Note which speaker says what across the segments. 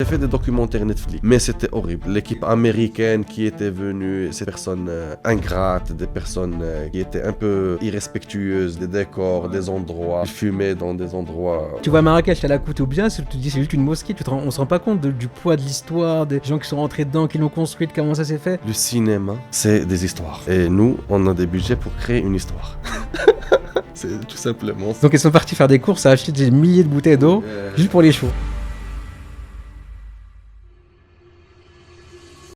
Speaker 1: J'ai fait des documentaires Netflix, mais c'était horrible. L'équipe américaine qui était venue, ces personnes ingrates, des personnes qui étaient un peu irrespectueuses des décors, des endroits, ils fumaient dans des endroits.
Speaker 2: Tu vois Marrakech à la coupe ou bien, tu te dis c'est juste une mosquée, on se rend pas compte du poids de l'histoire, des gens qui sont rentrés dedans, qui l'ont construite, comment ça s'est fait.
Speaker 1: Le cinéma, c'est des histoires. Et nous, on a des budgets pour créer une histoire. C'est tout simplement ça.
Speaker 2: Donc ils sont partis faire des courses à acheter des milliers de bouteilles d'eau juste pour les chevaux.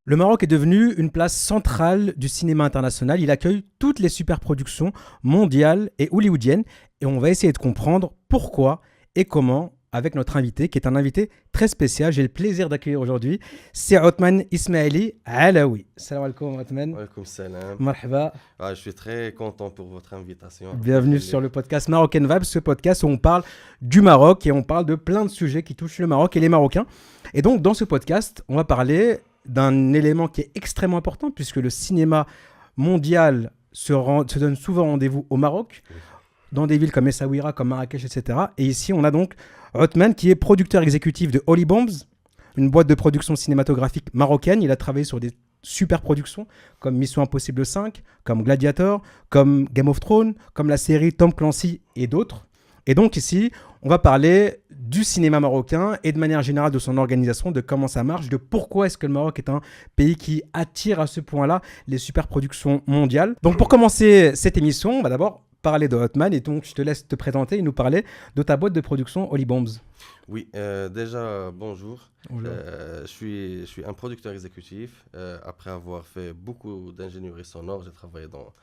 Speaker 2: Le Maroc est devenu une place centrale du cinéma international. Il accueille toutes les superproductions mondiales et hollywoodiennes. Et on va essayer de comprendre pourquoi et comment avec notre invité, qui est un invité très spécial. J'ai le plaisir d'accueillir aujourd'hui. C'est Othman Ismaili Alaoui. Salam alaikum Othman.
Speaker 1: Walaikum salam.
Speaker 2: Marhaba.
Speaker 1: Je suis très content pour votre invitation.
Speaker 2: Bienvenue sur le podcast Marocain Vibe, ce podcast où on parle du Maroc et on parle de plein de sujets qui touchent le Maroc et les Marocains. Et donc dans ce podcast, on va parler d'un élément qui est extrêmement important puisque le cinéma mondial se donne souvent rendez-vous au Maroc, dans des villes comme Essaouira, comme Marrakech, etc. Et ici, on a donc Othman qui est producteur exécutif de Holy Bombs, une boîte de production cinématographique marocaine. Il a travaillé sur des super productions comme Mission Impossible 5, comme Gladiator, comme Game of Thrones, comme la série Tom Clancy et d'autres. Et donc ici, on va parler du cinéma marocain et de manière générale de son organisation, de comment ça marche, de pourquoi est-ce que le Maroc est un pays qui attire à ce point-là les superproductions mondiales. Donc pour commencer cette émission, on va d'abord parler de Othman et donc je te laisse te présenter et nous parler de ta boîte de production Holy Bombs.
Speaker 1: Oui, déjà bonjour.
Speaker 2: Bonjour.
Speaker 1: Je suis un producteur exécutif. Après avoir fait beaucoup d'ingénierie sonore, j'ai travaillé dans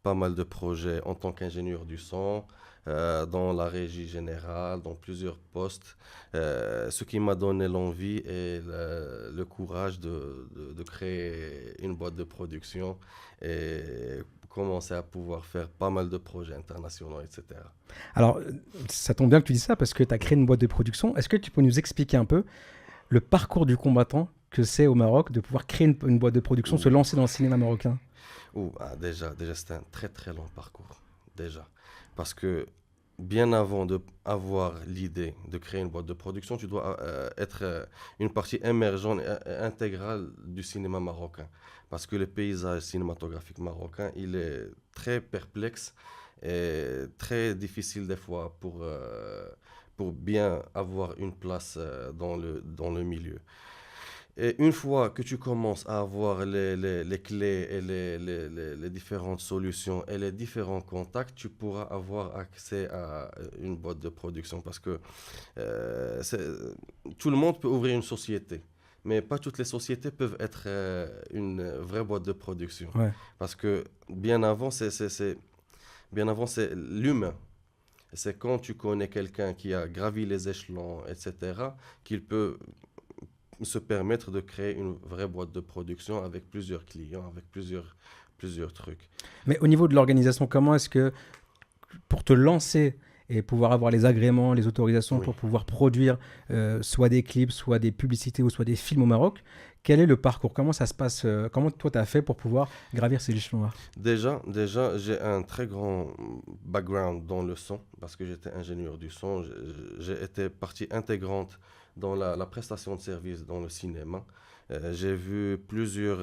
Speaker 1: pas mal de projets en tant qu'ingénieur du son, dans la régie générale, dans plusieurs postes. Ce qui m'a donné l'envie et le courage de créer une boîte de production et commencer à pouvoir faire pas mal de projets internationaux, etc.
Speaker 2: Alors, ça tombe bien que tu dis ça parce que tu as créé une boîte de production. Est-ce que tu peux nous expliquer un peu le parcours du combattant que c'est au Maroc de pouvoir créer une boîte de production, se lancer dans le cinéma marocain?
Speaker 1: Déjà, c'est un très très long parcours, déjà. Parce que bien avant d'avoir l'idée de créer une boîte de production, tu dois être une partie émergente et intégrale du cinéma marocain. Parce que le paysage cinématographique marocain, il est très perplexe et très difficile des fois pour bien avoir une place dans le milieu. Et une fois que tu commences à avoir les clés et les différentes solutions et les différents contacts, tu pourras avoir accès à une boîte de production. Parce que tout le monde peut ouvrir une société, mais pas toutes les sociétés peuvent être une vraie boîte de production.
Speaker 2: Ouais.
Speaker 1: Parce que bien avant, c'est l'humain. C'est quand tu connais quelqu'un qui a gravi les échelons, etc., qu'il peut se permettre de créer une vraie boîte de production avec plusieurs clients, avec plusieurs trucs.
Speaker 2: Mais au niveau de l'organisation, comment est-ce que, pour te lancer et pouvoir avoir les agréments, les autorisations pour pouvoir produire soit des clips, soit des publicités ou soit des films au Maroc, quel est le parcours? Comment ça se passe? Comment toi tu as fait pour pouvoir gravir ces échelons-là?
Speaker 1: Déjà, j'ai un très grand background dans le son parce que j'étais ingénieur du son. J'ai été partie intégrante dans la prestation de services dans le cinéma. J'ai vu plusieurs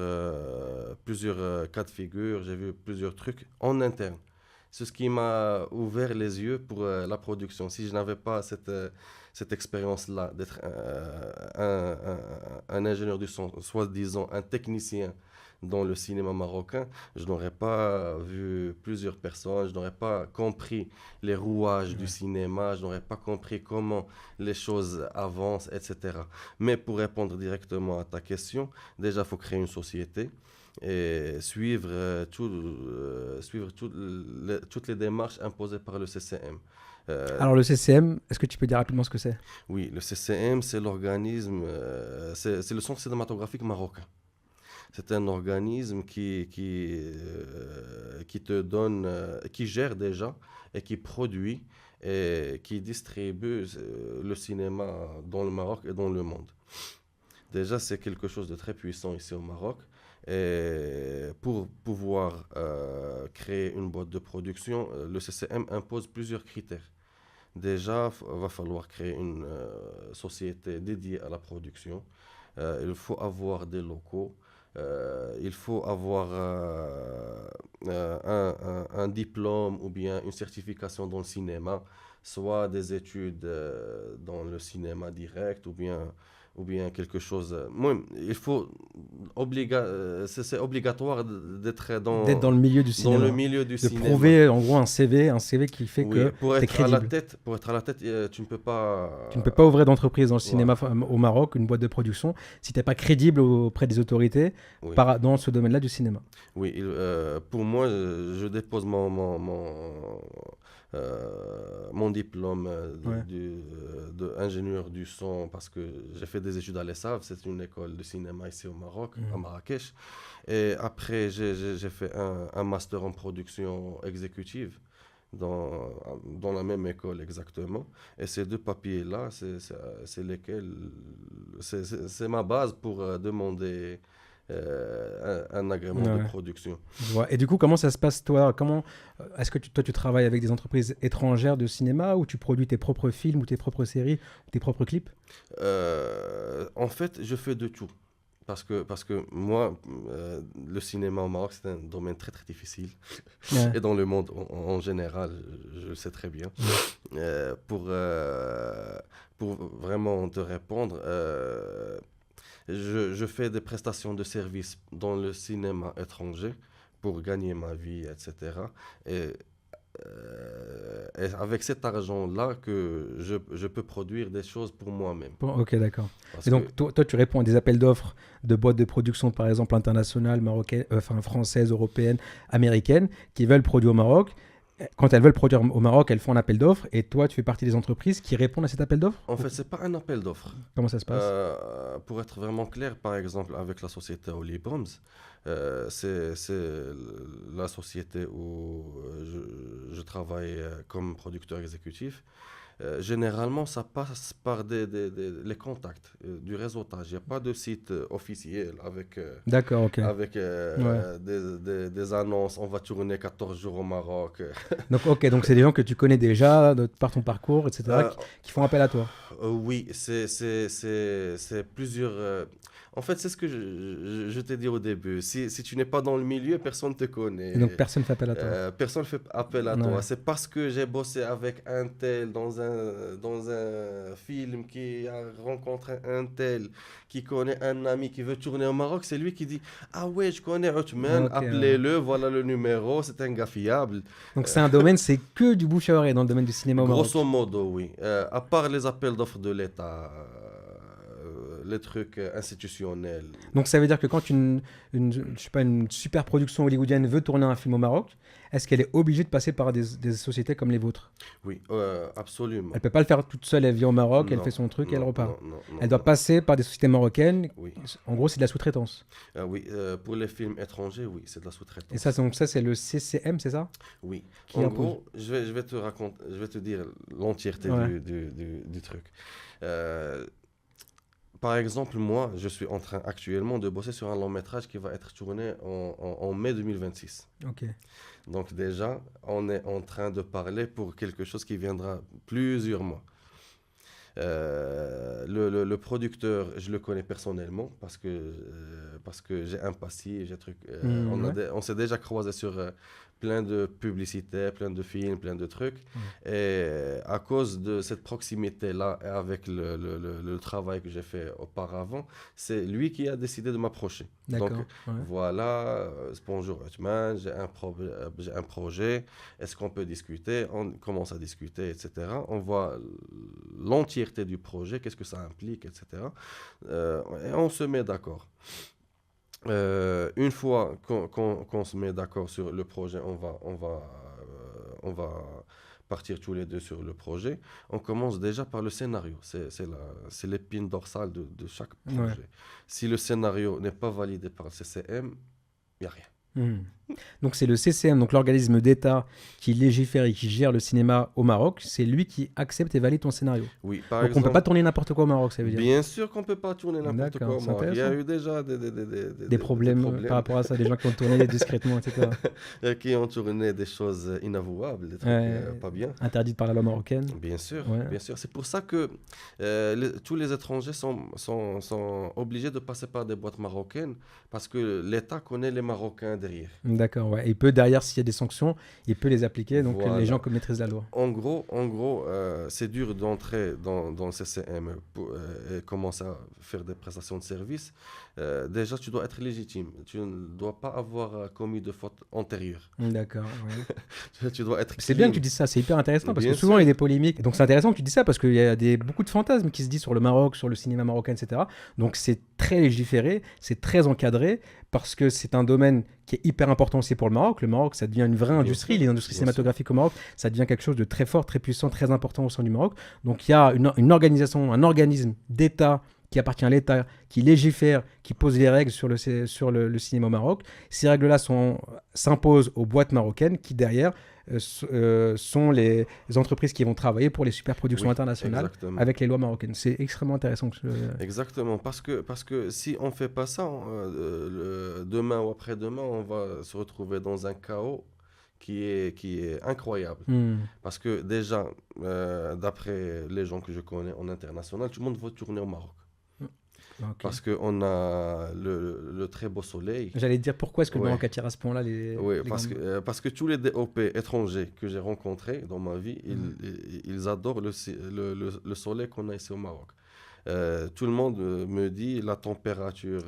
Speaker 1: cas de figure, j'ai vu plusieurs trucs en interne. C'est ce qui m'a ouvert les yeux pour la production. Si je n'avais pas cette expérience-là d'être un ingénieur du son, soit disant un technicien dans le cinéma marocain, je n'aurais pas vu plusieurs personnes, je n'aurais pas compris les rouages du cinéma, je n'aurais pas compris comment les choses avancent, etc. Mais pour répondre directement à ta question, déjà, il faut créer une société et suivre toutes les démarches imposées par le CCM.
Speaker 2: Alors le CCM, est-ce que tu peux dire rapidement ce que c'est?
Speaker 1: Oui, le CCM, c'est l'organisme, c'est le Centre cinématographique marocain. C'est un organisme qui te donne, qui gère déjà et qui produit et qui distribue le cinéma dans le Maroc et dans le monde. Déjà, c'est quelque chose de très puissant ici au Maroc. Et pour pouvoir créer une boîte de production, le CCM impose plusieurs critères. déjà, va falloir créer une société dédiée à la production. Il faut avoir des locaux. Il faut avoir un diplôme ou bien une certification dans le cinéma, soit des études dans le cinéma direct ou bien quelque chose. Moi, il faut c'est obligatoire d'être
Speaker 2: D'être dans le milieu du
Speaker 1: dans le
Speaker 2: cinéma.
Speaker 1: milieu du
Speaker 2: De
Speaker 1: cinéma.
Speaker 2: prouver, en gros, un CV qui fait
Speaker 1: Oui,
Speaker 2: que tu es crédible.
Speaker 1: pour être à la tête, tu ne peux pas.
Speaker 2: Tu ne peux pas ouvrir d'entreprise dans le cinéma
Speaker 1: Voilà.
Speaker 2: au Maroc, une boîte de production, si tu n'es pas crédible auprès des autorités
Speaker 1: Oui.
Speaker 2: dans ce domaine-là du cinéma.
Speaker 1: Oui, pour moi, je dépose mon diplôme
Speaker 2: Ouais.
Speaker 1: d'ingénieur du son parce que j'ai fait des études à l'ESSAV, c'est une école de cinéma ici au Maroc, à Marrakech. Et après, j'ai fait un master en production exécutive dans la même école exactement. Et ces deux papiers-là, c'est lesquels, c'est ma base pour demander un agrément de
Speaker 2: Ouais.
Speaker 1: production.
Speaker 2: Je vois. Et du coup, comment ça se passe, toi? Est-ce que toi, tu travailles avec des entreprises étrangères de cinéma ou tu produis tes propres films ou tes propres séries ou tes propres clips?
Speaker 1: En fait, je fais de tout. Parce que moi, le cinéma au Maroc, c'est un domaine très très difficile.
Speaker 2: Ouais.
Speaker 1: Et dans le monde en général, je le sais très bien. Pour vraiment te répondre, je fais des prestations de services dans le cinéma étranger pour gagner ma vie, etc. Et, et avec cet argent-là que je peux produire des choses pour moi-même.
Speaker 2: Bon, ok, d'accord.
Speaker 1: Parce
Speaker 2: Et
Speaker 1: que
Speaker 2: donc, toi, tu réponds à des appels d'offres de boîtes de production, par exemple internationales, marocaines, enfin françaises, européennes, américaines, qui veulent produire au Maroc. Quand elles veulent produire au Maroc, elles font un appel d'offres et toi, tu fais partie des entreprises qui répondent à cet appel d'offres?
Speaker 1: en fait, c'est pas un appel d'offres.
Speaker 2: Comment ça se passe?
Speaker 1: Pour être vraiment clair, par exemple, avec la société Oli Bombs, c'est la société où je travaille comme producteur exécutif. Généralement, ça passe par les contacts, du réseautage. Il n'y a pas de site officiel
Speaker 2: D'accord, ok.
Speaker 1: avec
Speaker 2: Ouais.
Speaker 1: des annonces. On va tourner 14 jours au Maroc.
Speaker 2: Donc, ok, donc c'est des gens que tu connais déjà par ton parcours, etc.,
Speaker 1: Euh,
Speaker 2: qui font appel à toi.
Speaker 1: Oui, c'est plusieurs. En fait, c'est ce que je t'ai dit au début. Si tu n'es pas dans le milieu, personne ne te
Speaker 2: Et donc,
Speaker 1: connaît.
Speaker 2: personne ne fait appel à toi.
Speaker 1: Personne ne fait appel à toi.
Speaker 2: Ouais.
Speaker 1: C'est parce que j'ai bossé avec un tel dans un film qui a rencontré un tel, qui connaît un ami qui veut tourner au Maroc. C'est lui qui dit: Ah ouais, je connais Othman,
Speaker 2: Ok, ouais.
Speaker 1: appelez-le, voilà le numéro, c'est un gars fiable.
Speaker 2: Donc, c'est un domaine, c'est que du bouche à oreille dans le domaine du cinéma au Maroc.
Speaker 1: Grosso modo, oui. À part les appels d'offres de l'État, les trucs institutionnels.
Speaker 2: Donc, ça veut dire que quand je sais pas, une super production hollywoodienne veut tourner un film au Maroc, est-ce qu'elle est obligée de passer par des sociétés comme les vôtres?
Speaker 1: Oui, absolument.
Speaker 2: Elle peut pas le faire toute seule, elle vit au Maroc, elle
Speaker 1: Non,
Speaker 2: fait son truc et elle
Speaker 1: non,
Speaker 2: repart.
Speaker 1: non, non, non,
Speaker 2: Elle doit
Speaker 1: non.
Speaker 2: passer par des sociétés marocaines.
Speaker 1: Oui.
Speaker 2: En gros, c'est de la sous-traitance.
Speaker 1: Oui, pour les films étrangers, oui, c'est de la
Speaker 2: Et
Speaker 1: sous-traitance.
Speaker 2: ça, donc ça, c'est le CCM, c'est ça?
Speaker 1: Oui.
Speaker 2: Qui
Speaker 1: En
Speaker 2: impose.
Speaker 1: gros, je vais te raconter, je vais te dire l'entièreté
Speaker 2: Ouais.
Speaker 1: du truc. Euh, Par exemple, moi, je suis en train actuellement de bosser sur un long métrage qui va être tourné en mai 2026.
Speaker 2: Ok.
Speaker 1: Donc déjà, on est en train de parler pour quelque chose qui viendra plusieurs mois. Le producteur, je le connais personnellement parce que j'ai un passif, j'ai truc.
Speaker 2: Ouais.
Speaker 1: On s'est déjà croisé sur plein de publicités, plein de films, plein de trucs. Et à cause de cette proximité-là et avec le travail que j'ai fait auparavant, c'est lui qui a décidé de m'approcher. Donc
Speaker 2: D'accord. Ouais.
Speaker 1: voilà, bonjour Othman, j'ai un projet, est-ce qu'on peut discuter? On commence à discuter, etc. On voit l'entièreté du projet, qu'est-ce que ça implique, etc. Et on se met d'accord. Une fois qu'on se met d'accord sur le projet, on va partir tous les deux sur le projet. On commence déjà par le scénario. C'est l'épine dorsale de chaque projet.
Speaker 2: Ouais.
Speaker 1: Si le scénario n'est pas validé par le CCM, il n'y a rien.
Speaker 2: Donc c'est le CCM, donc l'organisme d'État qui légifère et qui gère le cinéma au Maroc. C'est lui qui accepte et valide ton scénario.
Speaker 1: Oui, par
Speaker 2: Donc on peut
Speaker 1: exemple,
Speaker 2: pas tourner n'importe quoi au Maroc, ça veut dire.
Speaker 1: bien sûr qu'on peut pas tourner n'importe quoi
Speaker 2: D'accord,
Speaker 1: au
Speaker 2: c'est
Speaker 1: Maroc. Il y a
Speaker 2: intéressant.
Speaker 1: eu déjà
Speaker 2: Des
Speaker 1: des
Speaker 2: problèmes par
Speaker 1: problèmes
Speaker 2: rapport à ça, des gens qui ont tourné discrètement, etc.
Speaker 1: qui ont tourné des choses inavouables, des trucs
Speaker 2: Ouais,
Speaker 1: pas bien.
Speaker 2: interdite par la loi marocaine.
Speaker 1: Bien sûr,
Speaker 2: Ouais.
Speaker 1: bien sûr. C'est pour ça que tous les étrangers sont obligés de passer par des boîtes marocaines parce que l'État connaît les Marocains derrière.
Speaker 2: D'accord, ouais. Et il peut, derrière, s'il y a des sanctions, il peut les appliquer, donc les gens
Speaker 1: Voilà.
Speaker 2: qui maîtrisent la loi.
Speaker 1: En gros, c'est dur d'entrer dans le CCM et commencer à faire des prestations de services. Déjà, tu dois être légitime. Tu ne dois pas avoir commis de faute antérieure.
Speaker 2: D'accord, ouais.
Speaker 1: Tu dois être
Speaker 2: C'est bien que
Speaker 1: clean.
Speaker 2: tu dises ça, c'est hyper intéressant parce que
Speaker 1: Bien
Speaker 2: souvent il y a
Speaker 1: sûr.
Speaker 2: des polémiques. Donc c'est intéressant que tu dis ça parce qu'il y a beaucoup de fantasmes qui se disent sur le Maroc, sur le cinéma marocain, etc. Donc c'est très légiféré, c'est très encadré parce que c'est un domaine qui est hyper important aussi pour le Maroc. Le Maroc, ça devient une vraie
Speaker 1: Bien
Speaker 2: industrie.
Speaker 1: sûr.
Speaker 2: Les industries
Speaker 1: Bien sûr.
Speaker 2: cinématographiques au Maroc, ça devient quelque chose de très fort, très puissant, très important au sein du Maroc. Donc il y a une organisation, un organisme d'État qui appartient à l'État, qui légifère, qui pose les règles sur le cinéma au Maroc. Ces règles-là s'imposent aux boîtes marocaines qui, derrière, sont les entreprises qui vont travailler pour les superproductions
Speaker 1: Oui,
Speaker 2: internationales
Speaker 1: exactement.
Speaker 2: avec les lois marocaines. C'est extrêmement intéressant.
Speaker 1: Exactement, parce que si on fait pas ça, demain ou après-demain, on va se retrouver dans un chaos qui est incroyable.
Speaker 2: Hmm.
Speaker 1: Parce que déjà, d'après les gens que je connais en international, tout le monde veut tourner au Maroc.
Speaker 2: Ok.
Speaker 1: Parce qu'on a le très beau soleil.
Speaker 2: J'allais te dire pourquoi est-ce que le
Speaker 1: Ouais,
Speaker 2: Maroc attire à ce point-là
Speaker 1: ouais,
Speaker 2: les
Speaker 1: parce
Speaker 2: grandes...
Speaker 1: que, euh, parce que tous les DOP étrangers que j'ai rencontrés dans ma vie,
Speaker 2: Ouais.
Speaker 1: ils adorent le soleil qu'on a ici au Maroc. Tout le monde me dit la température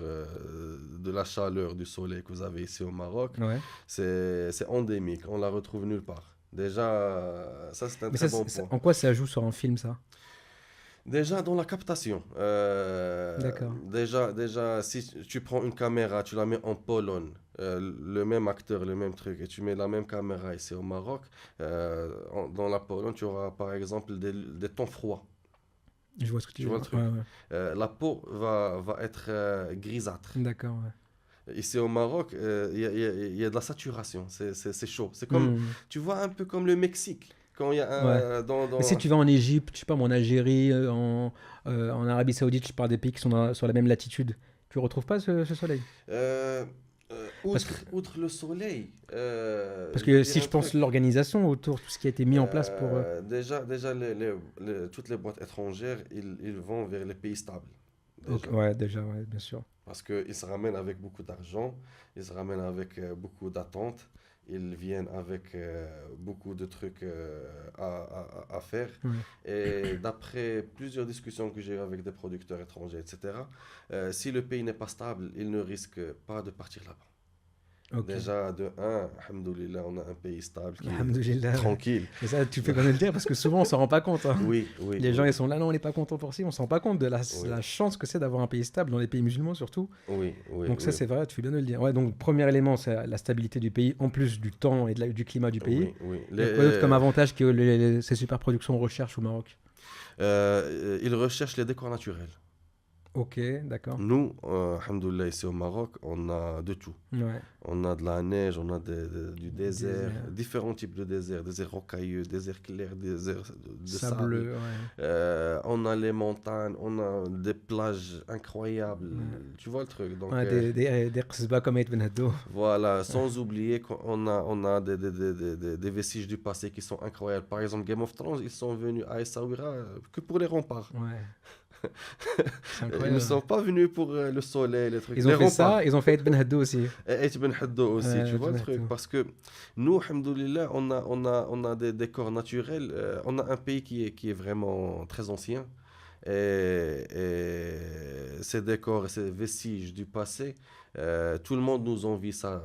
Speaker 1: de la chaleur du soleil que vous avez ici au Maroc,
Speaker 2: Ouais.
Speaker 1: c'est endémique, on la retrouve nulle part. Déjà, ça c'est un
Speaker 2: Mais
Speaker 1: très bon point.
Speaker 2: en quoi ça joue sur un film, ça?
Speaker 1: Déjà dans la captation,
Speaker 2: D'accord.
Speaker 1: déjà si tu prends une caméra, tu la mets en Pologne, le même acteur, le même truc, et tu mets la même caméra ici au Maroc, dans la Pologne, tu auras par exemple des tons froids.
Speaker 2: Je vois ce que tu
Speaker 1: Tu
Speaker 2: veux
Speaker 1: vois le
Speaker 2: dire. Ouais,
Speaker 1: truc.
Speaker 2: ouais.
Speaker 1: La peau va être grisâtre.
Speaker 2: D'accord, ouais.
Speaker 1: Ici au Maroc, il y a de la saturation, c'est chaud. C'est comme,
Speaker 2: Hmm.
Speaker 1: tu vois, un peu comme le Mexique. Quand il y a
Speaker 2: Ouais. Mais si
Speaker 1: dans...
Speaker 2: tu vas en Égypte, je sais pas, moi, en Algérie, en Arabie Saoudite, je parle des pays qui sont sur la même latitude, tu retrouves pas ce soleil?
Speaker 1: Euh,
Speaker 2: Parce que,
Speaker 1: outre le soleil,
Speaker 2: parce
Speaker 1: je vais
Speaker 2: que
Speaker 1: dire
Speaker 2: si
Speaker 1: un
Speaker 2: je pense
Speaker 1: truc.
Speaker 2: l'organisation autour, tout ce qui a été mis en place pour...
Speaker 1: Déjà toutes les boîtes étrangères, ils vont vers les pays stables.
Speaker 2: Ok,
Speaker 1: Déjà.
Speaker 2: ouais, déjà, ouais, bien sûr.
Speaker 1: Parce qu'ils se ramènent avec beaucoup d'argent, ils se ramènent avec beaucoup d'attentes, ils viennent avec beaucoup de trucs à faire.
Speaker 2: Ouais.
Speaker 1: Et d'après plusieurs discussions que j'ai eues avec des producteurs étrangers, etc., si le pays n'est pas stable, ils ne risquent pas de partir là-bas.
Speaker 2: Ok.
Speaker 1: Déjà, de un, alhamdoulilah, on a un pays stable qui est
Speaker 2: Alhamdoulilah, ouais.
Speaker 1: tranquille.
Speaker 2: Et ça, tu fais bien de le dire parce que souvent on s'en rend pas compte, hein.
Speaker 1: Oui, oui,
Speaker 2: Les gens
Speaker 1: oui,
Speaker 2: ils sont là, non, on n'est pas content pour ci, on s'en rend pas compte de
Speaker 1: oui,
Speaker 2: la chance que c'est d'avoir un pays stable dans les pays musulmans surtout.
Speaker 1: oui, oui,
Speaker 2: Donc ça
Speaker 1: oui,
Speaker 2: c'est vrai, tu fais bien de le dire. Ouais, donc premier élément c'est la stabilité du pays en plus du temps et du climat du pays.
Speaker 1: oui, oui.
Speaker 2: Il y a quoi d'autre comme avantage que ces super productions recherchent au Maroc?
Speaker 1: Ils recherchent les décors naturels.
Speaker 2: Ok, d'accord.
Speaker 1: Nous, alhamdoulilah, ici au Maroc, on a de tout.
Speaker 2: Ouais,
Speaker 1: On a de la neige, on a du désert,
Speaker 2: désert,
Speaker 1: différents types de déserts, déserts rocailleux, déserts clairs, déserts de sable.
Speaker 2: sableux, ouais.
Speaker 1: On a les montagnes, on a des plages incroyables.
Speaker 2: Ouais.
Speaker 1: Tu vois le truc. Donc,
Speaker 2: Ouais, des qsba comme Aït Ben Haddo.
Speaker 1: voilà,
Speaker 2: Ouais.
Speaker 1: sans oublier qu'on a des vestiges du passé qui sont incroyables. Par exemple, Game of Thrones, ils sont venus à Essaouira que pour les remparts.
Speaker 2: Ouais, c'est
Speaker 1: Ils ne
Speaker 2: incroyable.
Speaker 1: sont pas venus pour le soleil, les trucs.
Speaker 2: Ils
Speaker 1: Les
Speaker 2: ont fait
Speaker 1: remparts.
Speaker 2: ça, ils ont fait Aït Ben Haddo aussi.
Speaker 1: Et Ben Haddo aussi, tu
Speaker 2: Aït
Speaker 1: vois
Speaker 2: Ben
Speaker 1: le truc.
Speaker 2: Haddo.
Speaker 1: Parce que nous, alhamdoulilah, on a des décors naturels. On a un pays qui est vraiment très ancien. Et ces décors et ces vestiges du passé, tout le monde nous envie ça.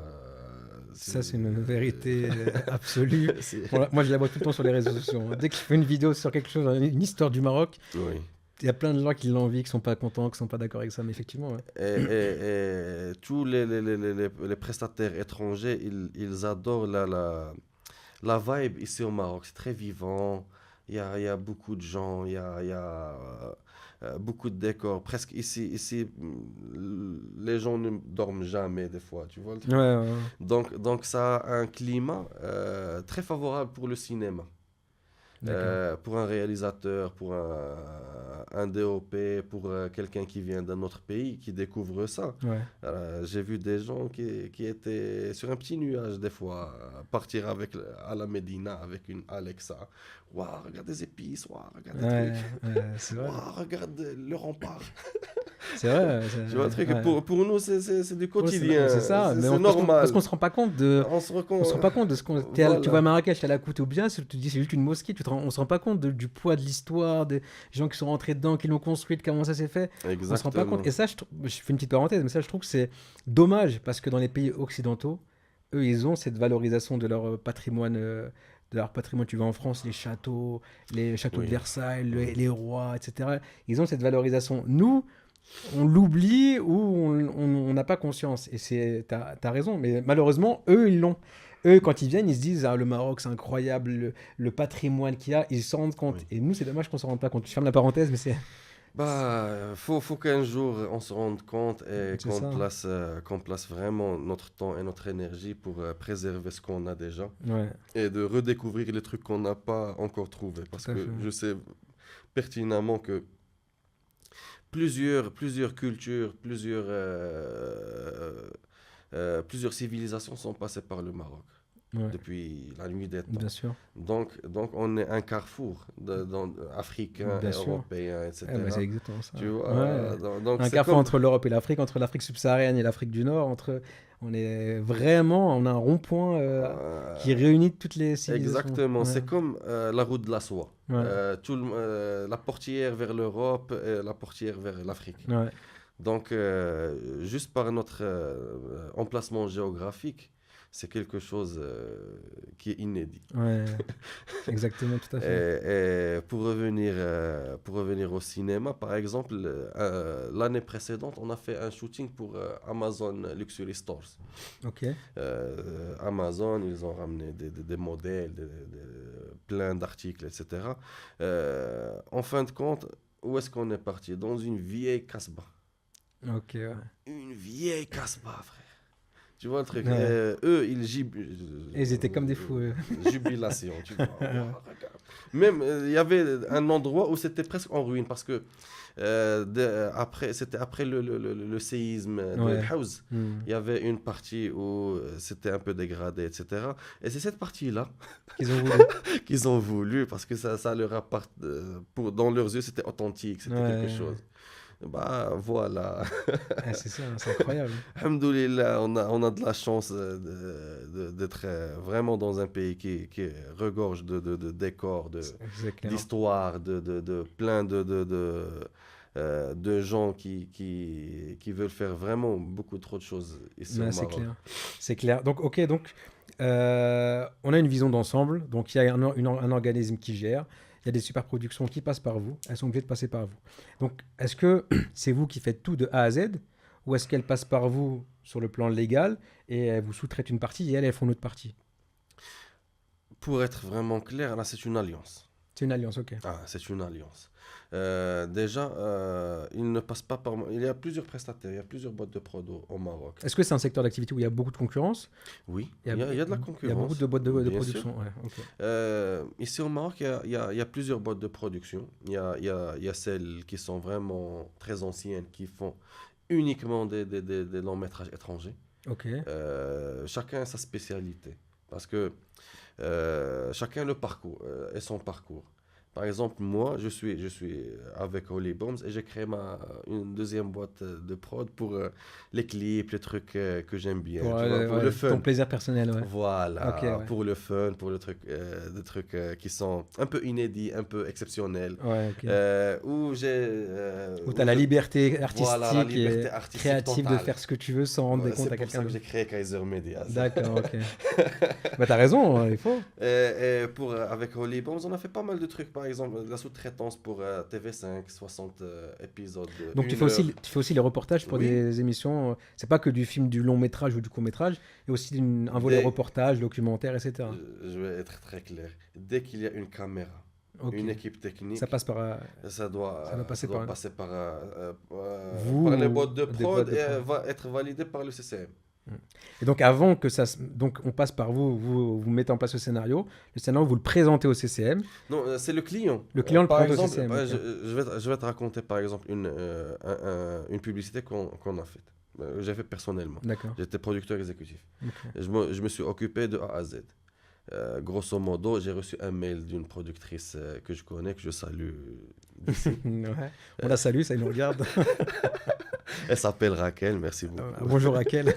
Speaker 2: Ça, c'est une vérité absolue.
Speaker 1: C'est-
Speaker 2: Bon, moi, je la vois tout le temps sur les réseaux sociaux, hein. Dès que je fais une vidéo sur quelque chose, une histoire du Maroc,
Speaker 1: Oui.
Speaker 2: il y a plein de gens qui l'envient, qui sont pas contents, qui sont pas d'accord avec ça. Mais effectivement, ouais.
Speaker 1: Et tous les prestataires étrangers, ils adorent la vibe ici au Maroc. C'est très vivant. Il y a beaucoup de gens, il y a beaucoup de décors. Presque ici, les gens ne dorment jamais des fois, tu vois le truc.
Speaker 2: Ouais.
Speaker 1: Donc ça a un climat très favorable pour le cinéma.
Speaker 2: D'accord.
Speaker 1: Pour un réalisateur, pour un DOP, pour quelqu'un qui vient d'un autre pays, qui découvre ça.
Speaker 2: Ouais.
Speaker 1: J'ai vu des gens qui étaient sur un petit nuage des fois, partir à la Médina avec une Alexa. Waouh, regarde des épices, waouh, regarde des trucs.
Speaker 2: C'est vrai.
Speaker 1: Waouh, regarde le rempart.
Speaker 2: C'est vrai.
Speaker 1: Tu vois le truc,
Speaker 2: Ouais.
Speaker 1: pour nous, c'est du
Speaker 2: Pour nous,
Speaker 1: quotidien.
Speaker 2: c'est ça, mais
Speaker 1: C'est
Speaker 2: parce
Speaker 1: normal.
Speaker 2: qu'on se rend pas compte de.
Speaker 1: On se rend
Speaker 2: On se rend pas compte de ce qu'on.
Speaker 1: Voilà.
Speaker 2: Tu vois Marrakech, t'es à la Koutoubia, tu te dis c'est juste une mosquée, on se rend pas compte du poids de l'histoire, des gens qui sont rentrés dedans, qui l'ont construite, comment ça s'est fait. On se rend pas compte. Et ça, je fais une petite parenthèse, mais ça, je trouve que c'est dommage parce que dans les pays occidentaux, eux, ils ont cette valorisation de leur patrimoine. Tu vas en France, les châteaux
Speaker 1: Oui.
Speaker 2: de Versailles, les rois, etc. Ils ont cette valorisation. Nous, on l'oublie ou on n'a pas conscience. Et t'as raison, mais malheureusement, eux, ils l'ont. Eux, quand ils viennent, ils se disent le Maroc, c'est incroyable, le patrimoine qu'il y a, ils s'en rendent compte.
Speaker 1: Oui.
Speaker 2: Et nous, c'est dommage qu'on s'en rende pas compte. Je ferme la parenthèse, mais c'est
Speaker 1: Faut qu'un jour on se rende compte et
Speaker 2: c'est ça.
Speaker 1: qu'on place vraiment notre temps et notre énergie pour préserver ce qu'on a déjà
Speaker 2: Ouais,
Speaker 1: et de redécouvrir les trucs qu'on n'a pas encore trouvés. Parce
Speaker 2: tout à
Speaker 1: que
Speaker 2: fait.
Speaker 1: je sais pertinemment que plusieurs cultures, plusieurs civilisations sont passées par le Maroc
Speaker 2: Ouais,
Speaker 1: depuis la nuit des temps.
Speaker 2: bien sûr.
Speaker 1: Donc on est un carrefour africain
Speaker 2: Bien
Speaker 1: et
Speaker 2: sûr.
Speaker 1: européen, etc.
Speaker 2: C'est exactement ça.
Speaker 1: Tu vois,
Speaker 2: Ouais.
Speaker 1: donc
Speaker 2: Un
Speaker 1: c'est
Speaker 2: carrefour
Speaker 1: comme...
Speaker 2: entre l'Europe et l'Afrique subsaharienne et l'Afrique du Nord. On a un rond-point qui réunit toutes les civilisations.
Speaker 1: Exactement,
Speaker 2: Ouais.
Speaker 1: c'est comme la route de la soie.
Speaker 2: Ouais.
Speaker 1: La portière vers l'Europe et la portière vers l'Afrique.
Speaker 2: Ouais.
Speaker 1: Donc, juste par notre emplacement géographique, c'est quelque chose qui est inédit.
Speaker 2: Ouais. Exactement, tout à fait.
Speaker 1: Et pour revenir au cinéma, par exemple, l'année précédente, on a fait un shooting pour Amazon Luxury Stores.
Speaker 2: Ok.
Speaker 1: Amazon, ils ont ramené des modèles, plein d'articles, etc. En fin de compte, où est-ce qu'on est parti? Dans une vieille Casbah.
Speaker 2: Ok, ouais.
Speaker 1: Une vieille Casbah, frère. Tu vois le truc?
Speaker 2: Ouais.
Speaker 1: Eux,
Speaker 2: Et ils étaient comme des fous, eux.
Speaker 1: Jubilation, tu vois. Oh, regarde. Même, il y avait un endroit où c'était presque en ruine parce que c'était après le séisme
Speaker 2: Ouais.
Speaker 1: de House.
Speaker 2: Hmm.
Speaker 1: Il y avait une partie où c'était un peu dégradé, etc. Et c'est cette partie-là
Speaker 2: Qu'ils ont voulu.
Speaker 1: qu'ils ont voulu parce que ça leur appartient. Dans leurs yeux, c'était authentique, c'était
Speaker 2: Ouais.
Speaker 1: quelque chose. Bah voilà.
Speaker 2: C'est ça, c'est incroyable.
Speaker 1: Alhamdoulilah, on a de la chance d'être vraiment dans un pays qui regorge de décors,
Speaker 2: C'est clair.
Speaker 1: d'histoires, de plein de gens qui veulent faire vraiment beaucoup trop de choses ici au
Speaker 2: Ouais, c'est
Speaker 1: Maroc.
Speaker 2: clair. C'est clair. Donc, ok, on a une vision d'ensemble. Donc, il y a un organisme qui gère. Il y a des super productions qui passent par vous. Elles sont obligées de passer par vous. Donc, est-ce que c'est vous qui faites tout de A à Z ou est-ce qu'elles passent par vous sur le plan légal et elles vous sous-traitent une partie et elles font l'autre partie?
Speaker 1: Pour être vraiment clair, là, c'est une alliance.
Speaker 2: C'est une alliance, ok.
Speaker 1: C'est une alliance. Déjà, il ne passe pas par moi. Il y a plusieurs prestataires, il y a plusieurs boîtes de prod au Maroc.
Speaker 2: Est-ce que c'est un secteur d'activité où il y a beaucoup de concurrence?
Speaker 1: Oui, il y a de la concurrence.
Speaker 2: Il y a beaucoup de boîtes de
Speaker 1: bien
Speaker 2: production.
Speaker 1: sûr.
Speaker 2: Ouais, ok.
Speaker 1: Ici au Maroc, il y a plusieurs boîtes de production. Il y a celles qui sont vraiment très anciennes, qui font uniquement des longs métrages étrangers.
Speaker 2: Ok.
Speaker 1: Chacun a sa spécialité. Parce que chacun le parcours et son parcours. Par exemple, moi, je suis avec Holy Bombs et j'ai créé une deuxième boîte de prod pour les clips, les trucs que j'aime bien, tu vois, pour le fun.
Speaker 2: Ton plaisir personnel, ouais.
Speaker 1: Voilà,
Speaker 2: Ok, ouais.
Speaker 1: pour le fun, pour le truc, des trucs qui sont un peu inédits, un peu exceptionnels.
Speaker 2: Ouais, ok.
Speaker 1: Où
Speaker 2: Où tu as la liberté artistique,
Speaker 1: voilà, la liberté
Speaker 2: et
Speaker 1: artistique
Speaker 2: créative de
Speaker 1: totale.
Speaker 2: faire ce que tu veux sans rendre compte à
Speaker 1: C'est pour ça
Speaker 2: quelqu'un.
Speaker 1: que j'ai créé Kaiser Media.
Speaker 2: D'accord, ok. Bah, t'as raison, il faut.
Speaker 1: Et avec Holy Bombs, on a fait pas mal de trucs, par exemple, la sous-traitance pour TV5, 60 épisodes.
Speaker 2: Donc tu fais aussi les reportages pour
Speaker 1: Oui.
Speaker 2: des émissions. C'est pas que du long métrage ou du court métrage, il y a aussi un volet reportage, documentaire, etc.
Speaker 1: Je vais être très clair. Dès qu'il y a une caméra,
Speaker 2: Ok.
Speaker 1: une équipe technique.
Speaker 2: Ça passe par
Speaker 1: Ça doit,
Speaker 2: ça doit passer
Speaker 1: ça doit
Speaker 2: par
Speaker 1: passer
Speaker 2: vous
Speaker 1: par les
Speaker 2: ou
Speaker 1: boîtes de
Speaker 2: des
Speaker 1: prod
Speaker 2: boîtes de
Speaker 1: et
Speaker 2: prod.
Speaker 1: va être validé par le CCM.
Speaker 2: Et donc avant que donc on passe par vous, vous mettez en place le scénario vous le présentez au CCM,
Speaker 1: Non, c'est le client.
Speaker 2: le client le
Speaker 1: Par
Speaker 2: présente au
Speaker 1: exemple,
Speaker 2: CCM. Ok.
Speaker 1: je vais te raconter par exemple une publicité qu'on a faite. J'ai fait personnellement.
Speaker 2: D'accord.
Speaker 1: J'étais producteur exécutif.
Speaker 2: Ok.
Speaker 1: Je me suis occupé de A à Z. Grosso modo, j'ai reçu un mail d'une productrice que je connais, que je salue d'ici.
Speaker 2: Ouais. On la salue, ça il nous regarde.
Speaker 1: Elle s'appelle Raquel, merci beaucoup.
Speaker 2: Bonjour Raquel.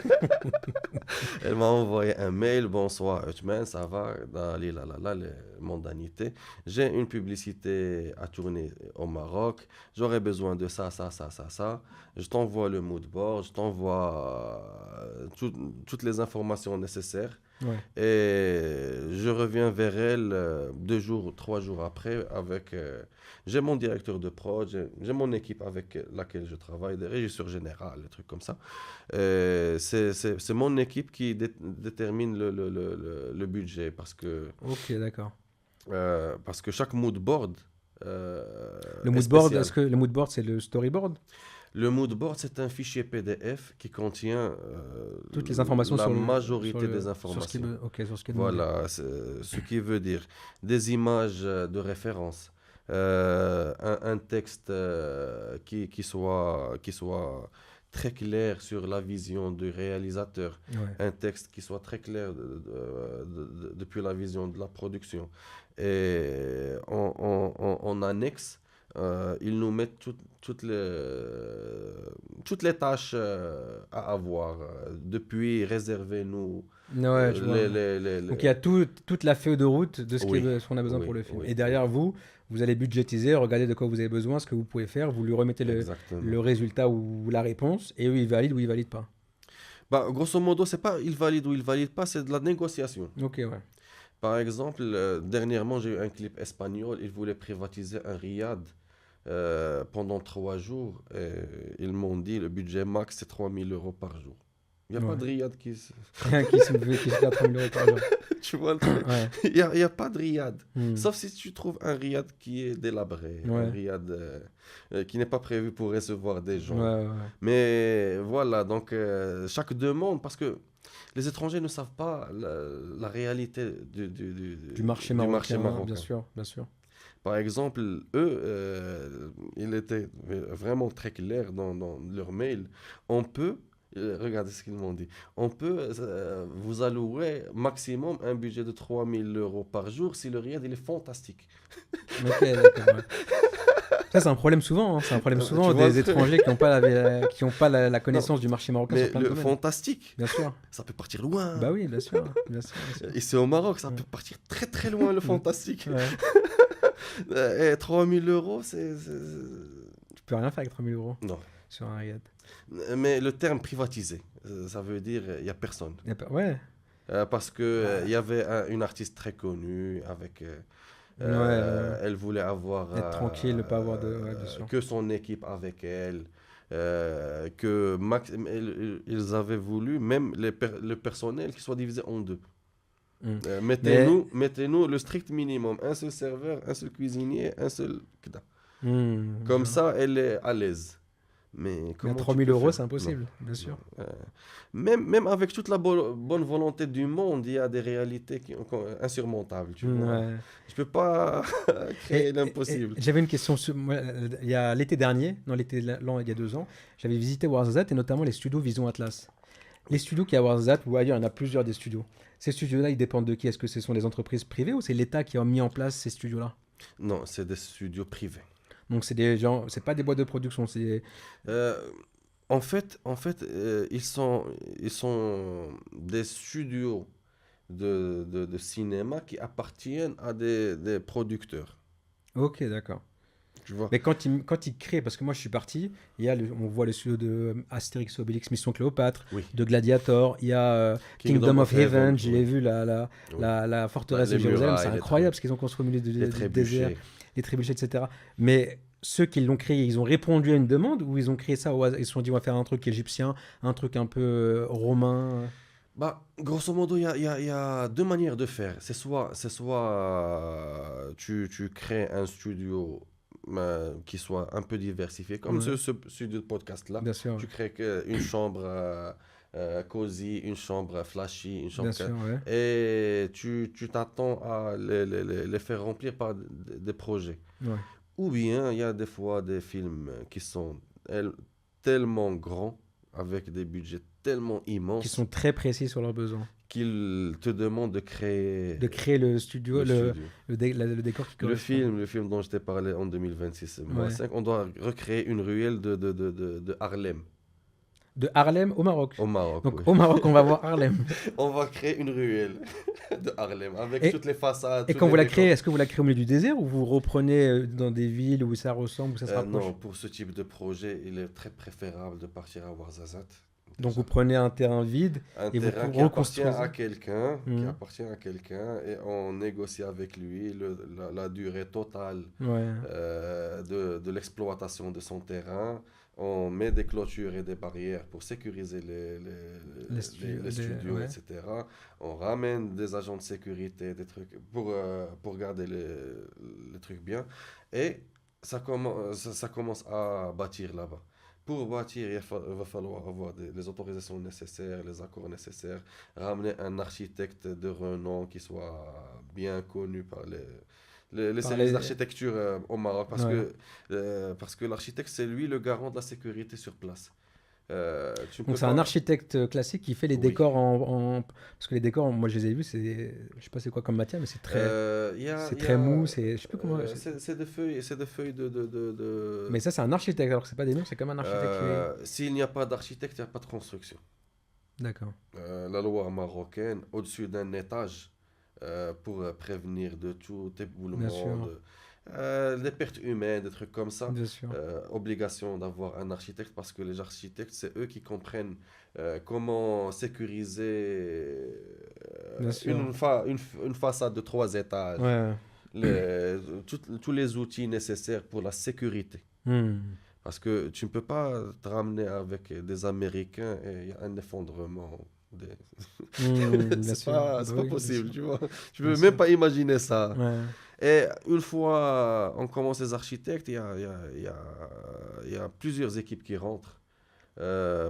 Speaker 1: Elle m'a envoyé un mail. Bonsoir, Hutman, ça va? Dali, la, la, la, les mondanités. J'ai une publicité à tourner au Maroc. J'aurais besoin de ça, ça, ça, ça, ça. Je t'envoie le mood board, je t'envoie toutes les informations nécessaires.
Speaker 2: Ouais.
Speaker 1: Et je reviens vers elle 2 jours, 3 jours après avec... j'ai mon directeur de prod, j'ai mon équipe avec laquelle je travaille, des régisseurs généraux, des trucs comme ça. C'est mon équipe qui détermine le budget
Speaker 2: Ok, d'accord.
Speaker 1: parce que chaque mood board
Speaker 2: Le
Speaker 1: est
Speaker 2: mood board,
Speaker 1: spécial.
Speaker 2: est-ce que le mood board c'est le storyboard?
Speaker 1: Le mood board, c'est un fichier PDF qui contient
Speaker 2: Toutes les informations
Speaker 1: la
Speaker 2: sur
Speaker 1: majorité des
Speaker 2: sur ce qui
Speaker 1: informations.
Speaker 2: ok, sur ce qui est demandé.
Speaker 1: Voilà, ce qui veut dire des images de référence, un texte qui soit très clair sur la vision du réalisateur,
Speaker 2: Ouais.
Speaker 1: un texte qui soit très clair depuis la vision de la production. Et en annexe, ils nous mettent toutes les tâches à avoir, depuis réserver nous
Speaker 2: Ouais, je vois. Donc il y a toute la feuille de route de
Speaker 1: Oui,
Speaker 2: ce qu'on a besoin
Speaker 1: oui,
Speaker 2: pour le film.
Speaker 1: oui,
Speaker 2: Et derrière
Speaker 1: oui,
Speaker 2: vous, vous allez budgétiser, regarder de quoi vous avez besoin, ce que vous pouvez faire, vous lui remettez
Speaker 1: exactement.
Speaker 2: le résultat ou la réponse, et eux ils valident ou ils valident pas.
Speaker 1: Bah, grosso modo, c'est pas il valide ou il valide pas, c'est de la négociation.
Speaker 2: Ok, ouais.
Speaker 1: Par exemple, dernièrement, j'ai eu un clip espagnol, ils voulaient privatiser un riad pendant 3 jours. Et ils m'ont dit le budget max, c'est 3 000 € par jour. Il n'y a pas
Speaker 2: Ouais.
Speaker 1: de riad qui se...
Speaker 2: Qui se fait à 30 000 € par jour.
Speaker 1: Tu vois le truc?
Speaker 2: Ouais.
Speaker 1: Il y a pas de riad.
Speaker 2: Hmm.
Speaker 1: Sauf si tu trouves un riad qui est délabré, un
Speaker 2: Ouais.
Speaker 1: riad qui n'est pas prévu pour recevoir des
Speaker 2: Ouais,
Speaker 1: gens.
Speaker 2: ouais, ouais.
Speaker 1: Mais voilà, donc chaque demande, parce que les étrangers ne savent pas la réalité
Speaker 2: Du marché
Speaker 1: du marché
Speaker 2: marocain, bien
Speaker 1: marocain.
Speaker 2: sûr, bien sûr.
Speaker 1: Par exemple, eux, ils étaient vraiment très clairs dans leur mail. On peut, regardez ce qu'ils m'ont dit, on peut vous allouer maximum un budget de 3 000 € par jour si le riad il est fantastique.
Speaker 2: Ok, d'accord. Ouais. Ça, c'est un problème souvent. Hein. C'est un problème
Speaker 1: Tu
Speaker 2: souvent
Speaker 1: vois le
Speaker 2: des
Speaker 1: truc?
Speaker 2: étrangers qui ont pas la
Speaker 1: Non,
Speaker 2: connaissance du marché marocain sur
Speaker 1: mais
Speaker 2: plein de
Speaker 1: le
Speaker 2: domaines.
Speaker 1: fantastique,
Speaker 2: Bien sûr.
Speaker 1: ça peut partir loin.
Speaker 2: Bah oui, bien sûr. Bien sûr, bien sûr.
Speaker 1: Ici au Maroc, ça
Speaker 2: Ouais.
Speaker 1: peut partir très très loin le
Speaker 2: Mm.
Speaker 1: fantastique.
Speaker 2: Ouais.
Speaker 1: Et 3 000 €,
Speaker 2: Tu peux rien faire avec 3 000 €
Speaker 1: Non.
Speaker 2: sur un riad.
Speaker 1: Mais le terme privatisé, ça veut dire il n'y a personne.
Speaker 2: Ouais.
Speaker 1: Parce que il y avait une artiste très connue avec...
Speaker 2: Ouais, ouais.
Speaker 1: elle voulait avoir
Speaker 2: Être tranquille, ne pas avoir de. Ouais, bien sûr.
Speaker 1: que son équipe avec elle. Ils avaient voulu même le personnel qui soit divisé en deux.
Speaker 2: Mm.
Speaker 1: Mettez-nous le strict minimum. Un seul serveur, un seul cuisinier, un seul... kda. Comme
Speaker 2: Je-
Speaker 1: ça, elle est à l'aise. Mais
Speaker 2: Mais à
Speaker 1: comment
Speaker 2: 3
Speaker 1: tu
Speaker 2: 000
Speaker 1: peux
Speaker 2: euros,
Speaker 1: faire?
Speaker 2: c'est impossible,
Speaker 1: Non,
Speaker 2: bien sûr.
Speaker 1: non. Même avec toute la bonne volonté du monde, il y a des réalités insurmontables, tu vois.
Speaker 2: Ouais.
Speaker 1: Je peux pas créer
Speaker 2: Et
Speaker 1: l'impossible.
Speaker 2: j'avais une question. Moi, il y a l'été dernier, non, il y a 2 ans, j'avais visité Warzat et notamment les studios Vision Atlas. Les studios qui à Warzat ou ailleurs, il y en a plusieurs des studios. Ces studios-là, ils dépendent de qui? Est-ce que ce sont des entreprises privées ou c'est l'État qui a mis en place ces studios-là?
Speaker 1: Non, c'est des studios privés.
Speaker 2: Donc c'est des gens, c'est pas des boîtes de production, c'est
Speaker 1: Euh, ils sont des studios de cinéma qui appartiennent à des producteurs.
Speaker 2: ok, d'accord.
Speaker 1: Tu vois?
Speaker 2: Mais quand ils créent, parce que moi je suis parti, on voit les studios de Astérix Obélix Mission Cléopâtre,
Speaker 1: Oui.
Speaker 2: de Gladiator, il y a Kingdom of Heaven, j'ai
Speaker 1: oui.
Speaker 2: vu
Speaker 1: Oui.
Speaker 2: la forteresse
Speaker 1: Les
Speaker 2: de Jérusalem,
Speaker 1: murailles,
Speaker 2: c'est
Speaker 1: les
Speaker 2: incroyable ce qu'ils ont construit au milieu
Speaker 1: Les
Speaker 2: du désert,
Speaker 1: trébuchets.
Speaker 2: les trébuchets, etc. Mais ceux qui l'ont créé, ils ont répondu à une demande ou ils ont créé ça au hasard, ils se sont dit on va faire un truc égyptien, un truc un peu romain.
Speaker 1: Grosso modo, il y a deux manières de faire. C'est soit tu crées un studio qui soit un peu diversifié, comme
Speaker 2: Ouais,
Speaker 1: ce studio de podcast-là.
Speaker 2: bien sûr, ouais.
Speaker 1: Tu crées une chambre cosy, une chambre flashy, une
Speaker 2: Bien
Speaker 1: chambre...
Speaker 2: sûr, ouais.
Speaker 1: Et tu t'attends à les faire remplir par des projets.
Speaker 2: Ouais.
Speaker 1: Ou bien, il y a des fois des films qui sont tellement grands, avec des budgets tellement
Speaker 2: Qui
Speaker 1: immenses,
Speaker 2: sont très précis sur leurs besoins.
Speaker 1: qu'ils te demandent de créer
Speaker 2: De créer le studio,
Speaker 1: le studio.
Speaker 2: le décor qui correspond.
Speaker 1: Le film dont je t'ai parlé en 2026,
Speaker 2: Ouais.
Speaker 1: 5, on doit recréer une ruelle de Harlem,
Speaker 2: De Harlem au Maroc.
Speaker 1: au Maroc.
Speaker 2: Donc
Speaker 1: Oui.
Speaker 2: au Maroc, on va voir Harlem.
Speaker 1: On va créer une ruelle de Harlem avec
Speaker 2: Et,
Speaker 1: toutes les façades,
Speaker 2: et
Speaker 1: tous
Speaker 2: quand
Speaker 1: les
Speaker 2: vous la
Speaker 1: décors.
Speaker 2: créez, est-ce que vous la créez au milieu du désert ou vous reprenez dans des villes où ça ressemble, où ça se rapproche?
Speaker 1: Non, pour ce type de projet, il est très préférable de partir à Ouarzazate.
Speaker 2: Donc
Speaker 1: Déjà.
Speaker 2: vous prenez un terrain vide
Speaker 1: Un
Speaker 2: et vous
Speaker 1: terrain qui appartient
Speaker 2: reconstruisez.
Speaker 1: à quelqu'un,
Speaker 2: Mhm.
Speaker 1: et on négocie avec lui la durée totale
Speaker 2: Ouais,
Speaker 1: de l'exploitation de son terrain. On met des clôtures et des barrières pour sécuriser les studios,
Speaker 2: ouais.
Speaker 1: etc. On ramène des agents de sécurité, des trucs pour garder les trucs bien. Et ça commence à bâtir là-bas. Pour bâtir, il va falloir avoir les autorisations nécessaires, les accords nécessaires, ramener un architecte de renom qui soit bien connu par les
Speaker 2: Par
Speaker 1: services
Speaker 2: les-
Speaker 1: d'architecture au Maroc,
Speaker 2: ouais.
Speaker 1: parce que l'architecte, c'est lui le garant de la sécurité sur place. Tu ne
Speaker 2: Donc
Speaker 1: peux
Speaker 2: c'est un
Speaker 1: pas...
Speaker 2: architecte classique qui fait les
Speaker 1: Oui.
Speaker 2: décors parce que les décors, moi je les ai vus, je sais pas c'est quoi comme matière, mais c'est
Speaker 1: Il y
Speaker 2: très
Speaker 1: a,
Speaker 2: mou, je sais plus comment.
Speaker 1: c'est des feuilles
Speaker 2: Mais ça c'est un architecte, alors que c'est pas des murs, c'est comme un architecte
Speaker 1: S'il n'y a pas d'architecte, il n'y a pas de construction.
Speaker 2: D'accord.
Speaker 1: La loi marocaine, au-dessus d'un étage, pour prévenir de tout
Speaker 2: Bien
Speaker 1: éboulement,
Speaker 2: sûr,
Speaker 1: des pertes humaines, des trucs comme ça.
Speaker 2: bien sûr.
Speaker 1: Obligation d'avoir un architecte parce que les architectes, c'est eux qui comprennent comment sécuriser
Speaker 2: Bien sûr.
Speaker 1: une façade de 3 étages,
Speaker 2: Ouais.
Speaker 1: tous les outils nécessaires pour la sécurité.
Speaker 2: Hmm.
Speaker 1: Parce que tu ne peux pas te ramener avec des Américains et il y a un effondrement.
Speaker 2: Bien sûr.
Speaker 1: C'est
Speaker 2: Bah
Speaker 1: pas
Speaker 2: oui, bien
Speaker 1: possible,
Speaker 2: sûr.
Speaker 1: tu vois. Tu
Speaker 2: Bien
Speaker 1: peux
Speaker 2: sûr.
Speaker 1: même pas imaginer ça.
Speaker 2: Ouais.
Speaker 1: Et une fois on commence les architectes, il y a plusieurs équipes qui rentrent.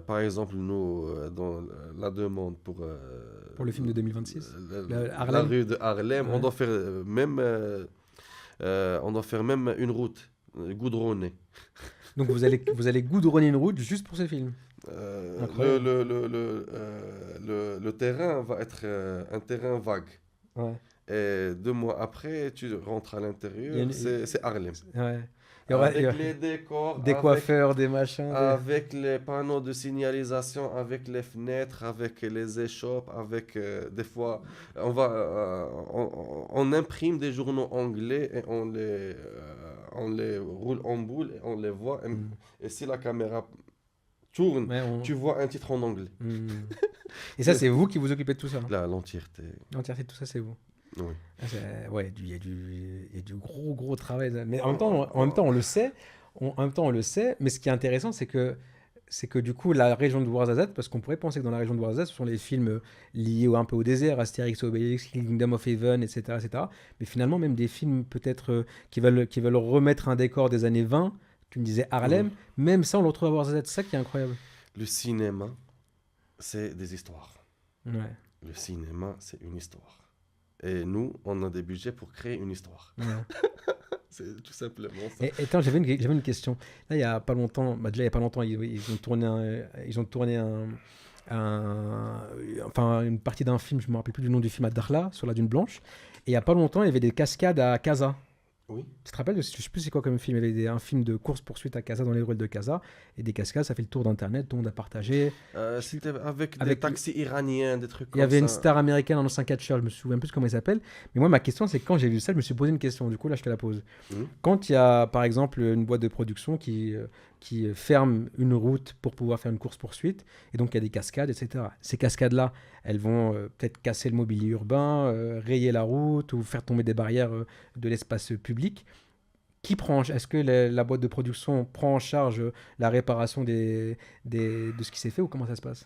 Speaker 1: Par exemple, nous, dans la demande
Speaker 2: Pour le film de 2026,
Speaker 1: la
Speaker 2: Harlem.
Speaker 1: rue de Harlem,
Speaker 2: Ouais.
Speaker 1: on doit faire même une route goudronnée.
Speaker 2: Donc vous allez goudronner une route juste pour ce film. Incroyable.
Speaker 1: Le terrain va être un terrain vague.
Speaker 2: Ouais.
Speaker 1: Et 2 mois après, tu rentres à
Speaker 2: Il y a
Speaker 1: l'intérieur,
Speaker 2: une-
Speaker 1: c'est Harlem.
Speaker 2: Ouais. Il y
Speaker 1: Avec
Speaker 2: aura
Speaker 1: les décors,
Speaker 2: des coiffeurs, des machins.
Speaker 1: avec les panneaux de signalisation, avec les fenêtres, avec les échoppes, avec des fois, on imprime des journaux anglais et on les roule en boule et on les voit.
Speaker 2: Hmm.
Speaker 1: Et si la caméra tourne,
Speaker 2: Ouais,
Speaker 1: tu vois un titre en anglais.
Speaker 2: Hmm. Et ça, c'est vous qui vous occupez de tout ça.
Speaker 1: L'entièreté.
Speaker 2: L'entièreté de tout ça, c'est vous.
Speaker 1: Oui.
Speaker 2: Ah, ouais, il y a du gros travail. Mais en même temps, on le sait. En même temps, on le sait. Mais ce qui est intéressant, c'est que du coup, la région de Ouarzazate, parce qu'on pourrait penser que dans la région de Ouarzazate, ce sont les films liés un peu au désert, Astérix, Obélix, Kingdom of Heaven, etc., etc. Mais finalement, même des films peut-être qui veulent remettre un décor des années 20, tu me disais Harlem, même ça, on le retrouve à Ouarzazate. C'est ça qui est incroyable.
Speaker 1: Le cinéma, c'est des histoires.
Speaker 2: Ouais.
Speaker 1: Le cinéma, c'est une histoire. Et nous, on a des budgets pour créer une histoire.
Speaker 2: Ouais.
Speaker 1: C'est tout simplement ça.
Speaker 2: Et attends, j'avais une question. Là, il y a pas longtemps, déjà il y a pas longtemps, ils ont tourné enfin une partie d'un film, je me rappelle plus du nom du film, à Dakhla, sur la Dune Blanche. Et il y a pas longtemps, il y avait des cascades à Casa.
Speaker 1: Oui.
Speaker 2: Tu te rappelles, je sais plus c'est quoi comme film, il y avait un film de course-poursuite à Casa, dans les ruelles de Casa, et des cascades, ça fait le tour d'internet, tout le monde a partagé.
Speaker 1: C'était avec des
Speaker 2: Avec-
Speaker 1: taxis iraniens, des trucs
Speaker 2: Il
Speaker 1: comme
Speaker 2: y avait une
Speaker 1: ça.
Speaker 2: star américaine, un ancien catcheur, je me souviens plus de comment il s'appelle. Mais moi, ma question, c'est que quand j'ai vu ça, je me suis posé une question. Du coup, là, je te la pose.
Speaker 1: Mhm.
Speaker 2: Quand il y a, par exemple, une boîte de production qui ferme une route pour pouvoir faire une course-poursuite, et donc il y a des cascades, etc. Ces cascades-là, elles vont peut-être casser le mobilier urbain, rayer la route ou faire tomber des barrières de l'espace public. Qui prend, est-ce que la boîte de production prend en charge la réparation de ce qui s'est fait ou comment ça se passe?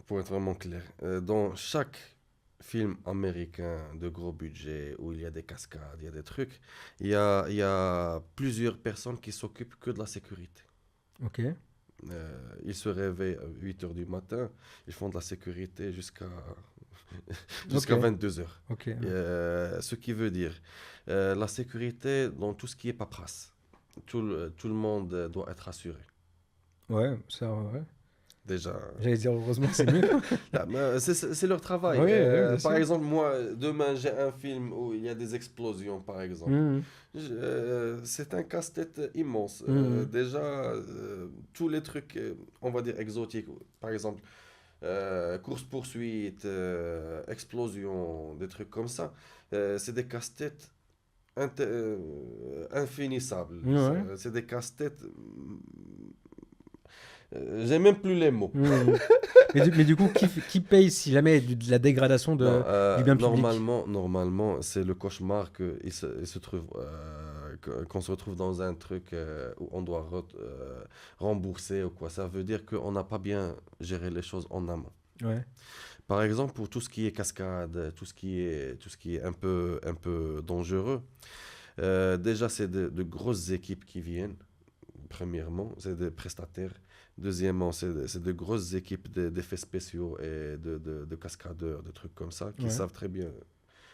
Speaker 1: pour être vraiment clair, dans chaque film américain de gros budget où il y a des cascades, il y a des trucs, il y a plusieurs personnes qui s'occupent que de la sécurité.
Speaker 2: Ok.
Speaker 1: Ils se réveillent à 8 heures du matin, ils font de la sécurité jusqu'à
Speaker 2: Ok.
Speaker 1: 22 heures.
Speaker 2: Ok.
Speaker 1: Ce qui veut dire la sécurité dans tout ce qui est paperasse. Tout le monde doit être assuré.
Speaker 2: Ouais, ça, ouais.
Speaker 1: Déjà,
Speaker 2: J'allais dire, heureusement, c'est mieux.
Speaker 1: c'est leur travail.
Speaker 2: Oui, bien
Speaker 1: Par
Speaker 2: sûr.
Speaker 1: exemple, moi, demain, j'ai un film où il y a des explosions, par exemple.
Speaker 2: Mhm.
Speaker 1: C'est un casse-tête immense.
Speaker 2: Mhm.
Speaker 1: Déjà, tous les trucs, on va dire exotiques, par exemple, course-poursuite, explosion, des trucs comme ça, c'est des casse-têtes infinissables.
Speaker 2: Ouais.
Speaker 1: C'est des casse-têtes. J'ai même plus les mots.
Speaker 2: Mhm. Mais du coup, qui paye si jamais il y a de la dégradation
Speaker 1: Non,
Speaker 2: du bien public?
Speaker 1: normalement, c'est le cauchemar il se trouve, qu'on se retrouve dans un truc où on doit rembourser ou quoi. Ça veut dire qu'on n'a pas bien géré les choses en amont.
Speaker 2: Ouais.
Speaker 1: Par exemple, pour tout ce qui est cascade, tout ce qui est un peu dangereux, déjà, c'est de grosses équipes qui viennent. Premièrement, c'est des prestataires. Deuxièmement, c'est de grosses équipes d'effets spéciaux et de cascadeurs, de trucs comme ça, qui
Speaker 2: Ouais.
Speaker 1: savent très bien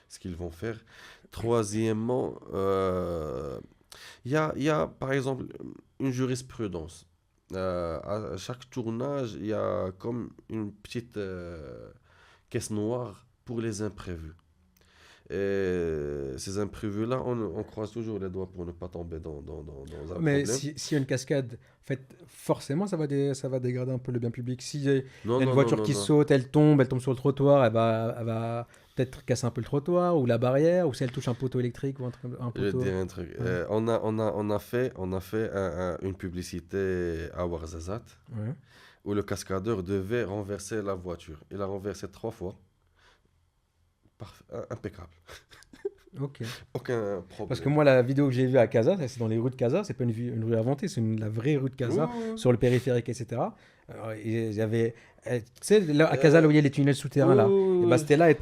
Speaker 1: ce qu'ils vont faire. Troisièmement, il y a, par exemple, une jurisprudence. À chaque tournage, il y a comme une petite caisse noire pour les imprévus. Et ces imprévus-là, on croise toujours les doigts pour ne pas tomber dans un
Speaker 2: Mais
Speaker 1: problème.
Speaker 2: s'il y a une cascade, en fait, forcément, ça va dégrader un peu le bien public. Si y a
Speaker 1: Non,
Speaker 2: une
Speaker 1: non, non,
Speaker 2: voiture
Speaker 1: non,
Speaker 2: qui
Speaker 1: non.
Speaker 2: saute, elle tombe sur le trottoir, elle va peut-être casser un peu le trottoir ou la barrière, ou si elle touche un poteau électrique ou un
Speaker 1: Je vais te
Speaker 2: poteau.
Speaker 1: dire un truc.
Speaker 2: Ouais.
Speaker 1: On a fait une publicité à Ouarzazate
Speaker 2: Ouais.
Speaker 1: où le cascadeur devait renverser la voiture. Il a renversé 3 fois. Impeccable.
Speaker 2: Ok.
Speaker 1: Aucun
Speaker 2: Parce que
Speaker 1: problème.
Speaker 2: moi, la vidéo que j'ai vue à Casa, c'est dans les rues de Casa, c'est pas une rue inventée, c'est la vraie rue de
Speaker 1: Oui,
Speaker 2: Casa,
Speaker 1: oui, oui.
Speaker 2: sur le périphérique, etc. Il y avait, tu sais, là, à Casa, là
Speaker 1: Euh,
Speaker 2: où il y a les tunnels souterrains,
Speaker 1: oui,
Speaker 2: là, et bah,
Speaker 1: oui, oui.
Speaker 2: c'était là, elle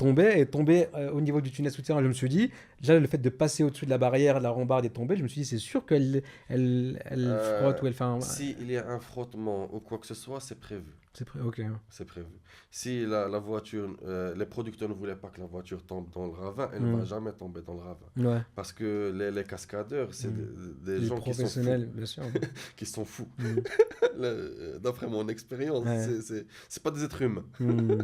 Speaker 2: tombait au niveau du tunnel souterrain. Je me suis dit, déjà, le fait de passer au-dessus de la barrière, de la rambarde et de tomber, je me suis dit, c'est sûr elle frotte ou elle fait un.
Speaker 1: S'il y a un frottement ou quoi que ce soit, c'est prévu.
Speaker 2: C'est prêt, ok.
Speaker 1: C'est prévu. Si la voiture, les producteurs ne voulaient pas que la voiture tombe dans le ravin, elle ne va
Speaker 2: Hmm.
Speaker 1: jamais tomber dans le ravin.
Speaker 2: Ouais.
Speaker 1: Parce que les cascadeurs, c'est
Speaker 2: Hmm.
Speaker 1: des
Speaker 2: Les
Speaker 1: gens
Speaker 2: professionnels, bien sûr.
Speaker 1: qui sont fous.
Speaker 2: Hmm.
Speaker 1: D'après mon expérience,
Speaker 2: Ouais.
Speaker 1: c'est pas des êtres humains.
Speaker 2: Hmm.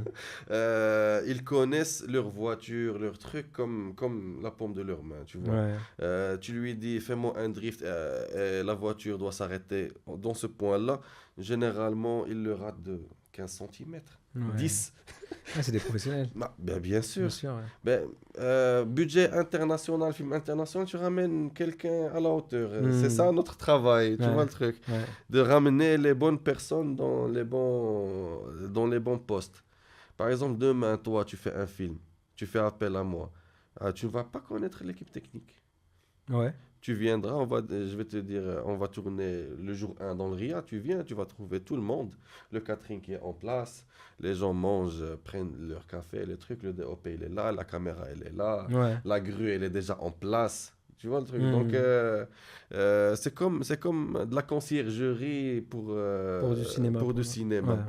Speaker 1: Ils connaissent leur voiture, leur truc comme la paume de leur main, tu vois.
Speaker 2: Ouais.
Speaker 1: Tu lui dis, fais-moi un drift, et la voiture doit s'arrêter dans ce point-là. Généralement, il le rate de 15 centimètres,
Speaker 2: Ouais.
Speaker 1: 10.
Speaker 2: Ah, c'est des professionnels,
Speaker 1: Ben, bien
Speaker 2: bien
Speaker 1: sûr.
Speaker 2: sûr. Ouais.
Speaker 1: Ben, budget international, film international, tu ramènes quelqu'un à la hauteur. C'est
Speaker 2: Hmm.
Speaker 1: ça notre travail, tu
Speaker 2: Ouais.
Speaker 1: vois le truc.
Speaker 2: Ouais.
Speaker 1: De ramener les bonnes personnes dans les bons postes. Par exemple, demain, toi, tu fais un film, tu fais appel à moi. Tu ne vas pas connaître l'équipe technique.
Speaker 2: Ouais.
Speaker 1: Tu viendras, je vais te dire, on va tourner le jour 1 dans le RIA. Tu viens, tu vas trouver tout le monde. Le catering qui est en place, les gens mangent, prennent leur café, les trucs, le DOP il est là, la caméra elle est là,
Speaker 2: Ouais.
Speaker 1: la grue elle est déjà en place. Tu vois le truc.
Speaker 2: Hmm.
Speaker 1: Donc, c'est comme de la conciergerie
Speaker 2: Pour du cinéma.
Speaker 1: pour du
Speaker 2: Ouais.
Speaker 1: cinéma.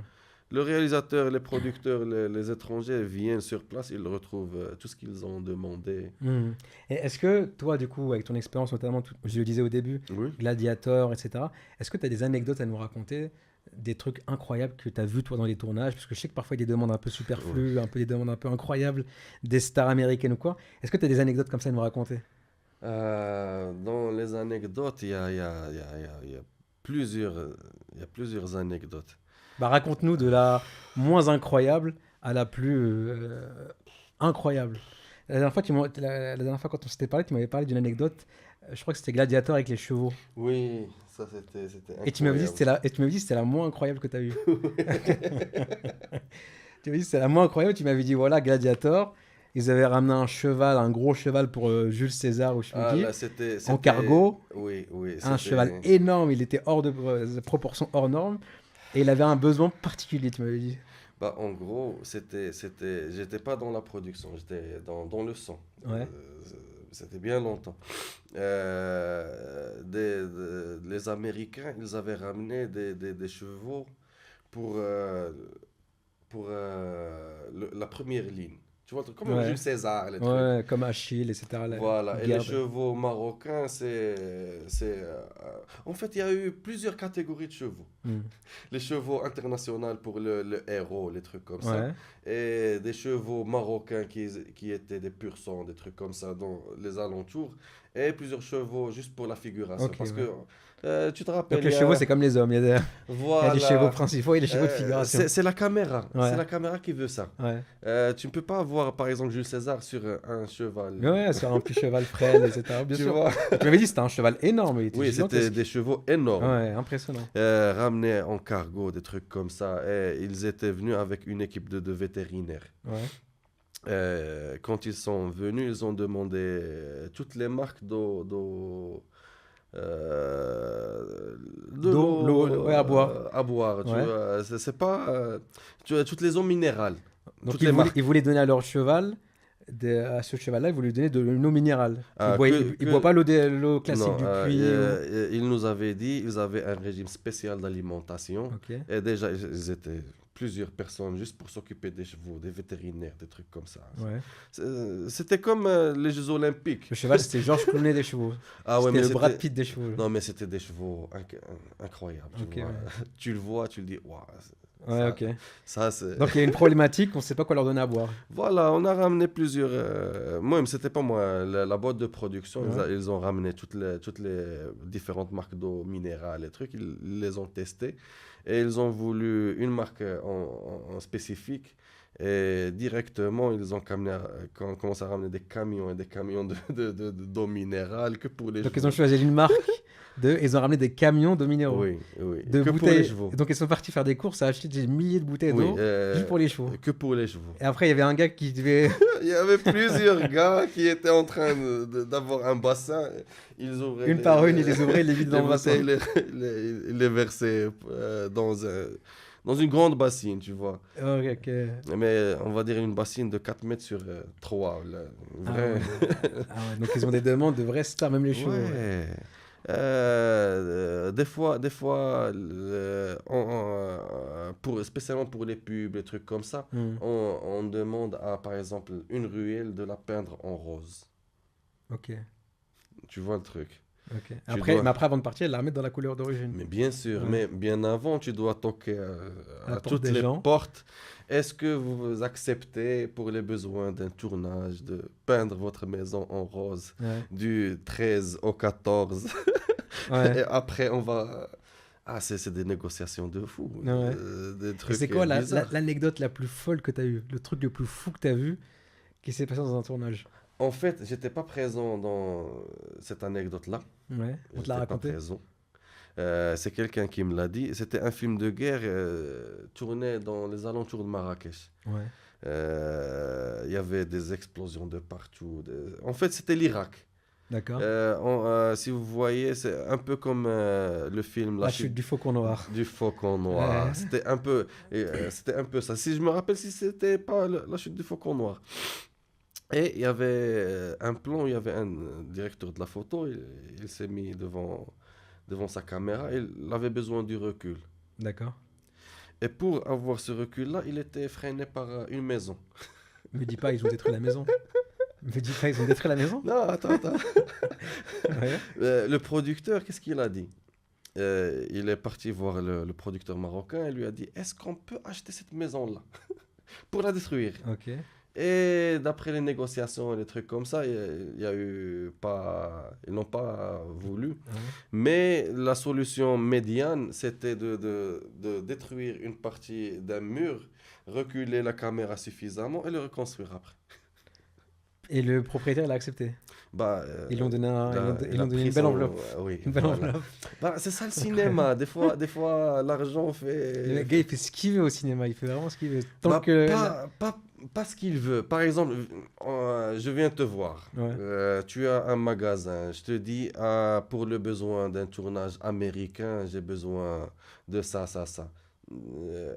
Speaker 1: Le réalisateur, les producteurs, les étrangers viennent sur place, ils retrouvent tout ce qu'ils ont demandé.
Speaker 2: Hmm. Et est-ce que toi, du coup, avec ton expérience, notamment, je le disais au début,
Speaker 1: Oui.
Speaker 2: Gladiator, etc., est-ce que tu as des anecdotes à nous raconter, des trucs incroyables que tu as vus toi dans les tournages? Parce que je sais que parfois il y a des demandes un peu superflues, un peu des demandes un peu incroyables, des stars américaines ou quoi. Est-ce que tu as des anecdotes comme ça à nous raconter?
Speaker 1: Dans les anecdotes, il y a plusieurs anecdotes.
Speaker 2: Bah, raconte-nous de la moins incroyable à la plus incroyable. La dernière fois quand on s'était parlé, tu m'avais parlé d'une anecdote. Je crois que c'était Gladiator avec les chevaux.
Speaker 1: Oui, ça c'était
Speaker 2: Et tu m'avais dit
Speaker 1: incroyable.
Speaker 2: que c'était la moins incroyable que tu as eue. Tu m'avais dit que c'était la moins incroyable. Tu m'avais dit voilà, Gladiator. Ils avaient ramené un cheval, un gros cheval pour Jules César ou je sais plus
Speaker 1: Ah
Speaker 2: qui,
Speaker 1: là,
Speaker 2: en cargo.
Speaker 1: Oui,
Speaker 2: Un cheval énorme, il était hors de proportion, hors norme. Et il avait un besoin particulier, tu m'avais dit.
Speaker 1: Bah, en gros, j'étais pas dans la production, j'étais dans le son.
Speaker 2: Ouais.
Speaker 1: C'était bien longtemps. Les Américains, ils avaient ramené des chevaux pour, la première ligne. Tu vois, comme
Speaker 2: Ouais.
Speaker 1: Jules César, les trucs.
Speaker 2: Ouais, comme Achille, etc.
Speaker 1: Voilà, et les
Speaker 2: Guerre
Speaker 1: chevaux marocains, en fait, il y a eu plusieurs catégories de chevaux.
Speaker 2: Hmm.
Speaker 1: Les chevaux internationaux pour le héros, les trucs comme ça.
Speaker 2: Ouais.
Speaker 1: Et des chevaux marocains qui étaient des pur sang, des trucs comme ça dans les alentours. Et plusieurs chevaux juste pour la figuration.
Speaker 2: Ok,
Speaker 1: Parce
Speaker 2: ouais.
Speaker 1: que, tu te rappelles,
Speaker 2: Donc les chevaux, c'est comme les hommes. Il y a des chevaux
Speaker 1: voilà,
Speaker 2: principaux et des chevaux de figuration.
Speaker 1: c'est la caméra.
Speaker 2: Ouais.
Speaker 1: C'est la caméra qui veut ça.
Speaker 2: Ouais.
Speaker 1: Tu ne peux pas voir, par exemple, Jules César sur un cheval.
Speaker 2: Ouais, sur un petit cheval frêle, etc. Bien
Speaker 1: Tu
Speaker 2: sûr.
Speaker 1: vois?
Speaker 2: Tu m'avais dit que c'était un cheval énorme. Il était
Speaker 1: Oui, c'était
Speaker 2: gigantesque.
Speaker 1: des chevaux énormes.
Speaker 2: Ouais, impressionnant.
Speaker 1: Ramenés en cargo, des trucs comme ça. Et ils étaient venus avec une équipe de vétérinaires.
Speaker 2: Ouais.
Speaker 1: Quand ils sont venus, ils ont demandé toutes les marques de l'eau
Speaker 2: Ouais, à boire.
Speaker 1: à boire. Tu
Speaker 2: Ouais.
Speaker 1: vois. C'est pas tu vois, toutes les eaux minérales,
Speaker 2: Donc
Speaker 1: toutes les marques.
Speaker 2: ils voulaient donner à leur cheval, à ce cheval-là, ils voulaient lui donner de l'eau minérale.
Speaker 1: Ah,
Speaker 2: Il boit pas l'eau classique
Speaker 1: non,
Speaker 2: du puits.
Speaker 1: ils nous avaient dit ils avaient un régime spécial d'alimentation.
Speaker 2: Ok.
Speaker 1: Et déjà, ils étaient plusieurs personnes juste pour s'occuper des chevaux, des vétérinaires, des trucs comme ça.
Speaker 2: Ouais.
Speaker 1: C'était comme les Jeux Olympiques.
Speaker 2: Le cheval, c'était Georges Clooney des chevaux.
Speaker 1: Ah ouais,
Speaker 2: C'était
Speaker 1: mais
Speaker 2: le Brad
Speaker 1: c'était...
Speaker 2: Pitt des chevaux.
Speaker 1: Non, mais c'était des chevaux incroyables. Tu
Speaker 2: Ok,
Speaker 1: vois.
Speaker 2: ouais.
Speaker 1: Tu le vois, tu le dis, waouh.
Speaker 2: Ouais,
Speaker 1: Ça,
Speaker 2: ok.
Speaker 1: ça, c'est...
Speaker 2: Donc il y a une problématique, on sait pas quoi leur donner à boire.
Speaker 1: Voilà, on a ramené plusieurs. Moi, mais c'était pas moi. La boîte de production,
Speaker 2: Ouais.
Speaker 1: ils ont ramené toutes les différentes marques d'eau minérale et trucs. Ils les ont testées. Et ils ont voulu une marque en spécifique. Et directement, ils ont commencé à ramener des camions et des camions d'eau minérale que pour les
Speaker 2: Donc ils
Speaker 1: chevaux.
Speaker 2: ont choisi une marque ils ont ramené des camions de minéraux.
Speaker 1: Oui, oui.
Speaker 2: De
Speaker 1: Que pour
Speaker 2: bouteilles.
Speaker 1: les chevaux.
Speaker 2: Donc ils sont partis faire des courses à acheter des milliers de bouteilles
Speaker 1: Oui,
Speaker 2: d'eau juste pour les chevaux.
Speaker 1: que pour les chevaux.
Speaker 2: Et après il y avait un gars qui devait.
Speaker 1: Il y avait plusieurs gars qui étaient en train d'avoir un bassin. Ils ouvraient
Speaker 2: Une par une, ils les ouvraient, ils les vidaient dans le bassin.
Speaker 1: bouteilles, ils les versaient dans une grande bassine, tu vois.
Speaker 2: Ok, ok.
Speaker 1: Mais on va dire une bassine de 4 mètres sur 3.
Speaker 2: Ah
Speaker 1: Vrai.
Speaker 2: ouais. Ah ouais, donc ils ont des demandes de vrais stars, même les chevaux.
Speaker 1: Ouais. Des fois, spécialement pour les pubs, les trucs comme ça,
Speaker 2: Hmm.
Speaker 1: on demande à, par exemple, une ruelle de la peindre en rose.
Speaker 2: Ok,
Speaker 1: Tu vois le truc.
Speaker 2: ok.
Speaker 1: Tu
Speaker 2: Après,
Speaker 1: dois-
Speaker 2: mais après, avant de partir, la remettre dans la couleur d'origine.
Speaker 1: Mais bien sûr,
Speaker 2: Ouais.
Speaker 1: mais bien avant, tu dois toquer
Speaker 2: À la
Speaker 1: à
Speaker 2: porte
Speaker 1: toutes
Speaker 2: des
Speaker 1: les
Speaker 2: gens.
Speaker 1: portes. Est-ce que vous acceptez, pour les besoins d'un tournage, de peindre votre maison en rose
Speaker 2: Ouais.
Speaker 1: du 13 au 14?
Speaker 2: Ouais.
Speaker 1: Et après, on va... Ah, c'est des négociations de fou.
Speaker 2: Ouais.
Speaker 1: Des
Speaker 2: Et
Speaker 1: trucs
Speaker 2: c'est quoi
Speaker 1: bizarres.
Speaker 2: l'anecdote la plus folle que tu as eue? Le truc le plus fou que tu as vu qui s'est passé dans un tournage?
Speaker 1: En fait, j'étais pas présent dans cette anecdote-là.
Speaker 2: Ouais, on te l'a
Speaker 1: J'étais pas
Speaker 2: raconté?
Speaker 1: présent. C'est quelqu'un qui me l'a dit. C'était un film de guerre tourné dans les alentours de Marrakech.
Speaker 2: Ouais.
Speaker 1: Il y avait des explosions de partout. En fait, c'était l'Irak.
Speaker 2: D'accord.
Speaker 1: Si vous voyez, c'est un peu comme le film
Speaker 2: La chute du faucon noir.
Speaker 1: du Faucon Noir.
Speaker 2: Ouais.
Speaker 1: C'était un peu ça. Si je me rappelle, si c'était pas la chute du Faucon Noir. Et il y avait un plan, il y avait un directeur de la photo, il s'est mis devant sa caméra, il avait besoin du recul.
Speaker 2: D'accord.
Speaker 1: Et pour avoir ce recul-là, il était freiné par une maison.
Speaker 2: Me dis pas, ils ont détruit la maison. Me dis pas, ils ont détruit la maison?
Speaker 1: Non, attends.
Speaker 2: Ouais.
Speaker 1: Le producteur, qu'est-ce qu'il a dit? Il est parti voir le producteur marocain et lui a dit, est-ce qu'on peut acheter cette maison-là pour la détruire?
Speaker 2: Ok.
Speaker 1: Et d'après les négociations et les trucs comme ça, il y a eu pas, ils n'ont pas voulu.
Speaker 2: Ouais.
Speaker 1: Mais la solution médiane, c'était de détruire une partie d'un mur, reculer la caméra suffisamment et le reconstruire après.
Speaker 2: Et le propriétaire, il a accepté.
Speaker 1: Bah,
Speaker 2: Ils l'ont donné,
Speaker 1: il a
Speaker 2: une
Speaker 1: pris
Speaker 2: belle
Speaker 1: son-
Speaker 2: enveloppe.
Speaker 1: oui,
Speaker 2: Une belle
Speaker 1: voilà.
Speaker 2: enveloppe.
Speaker 1: Bah, c'est ça le cinéma. Des fois l'argent
Speaker 2: Le
Speaker 1: fait.
Speaker 2: gars, il fait ce qu'il veut au cinéma. Il fait vraiment ce qu'il veut. Tant
Speaker 1: Bah,
Speaker 2: que.
Speaker 1: pas ce qu'il veut. Par exemple, je viens te voir.
Speaker 2: Ouais.
Speaker 1: Tu as un magasin. Je te dis, pour le besoin d'un tournage américain, j'ai besoin de ça.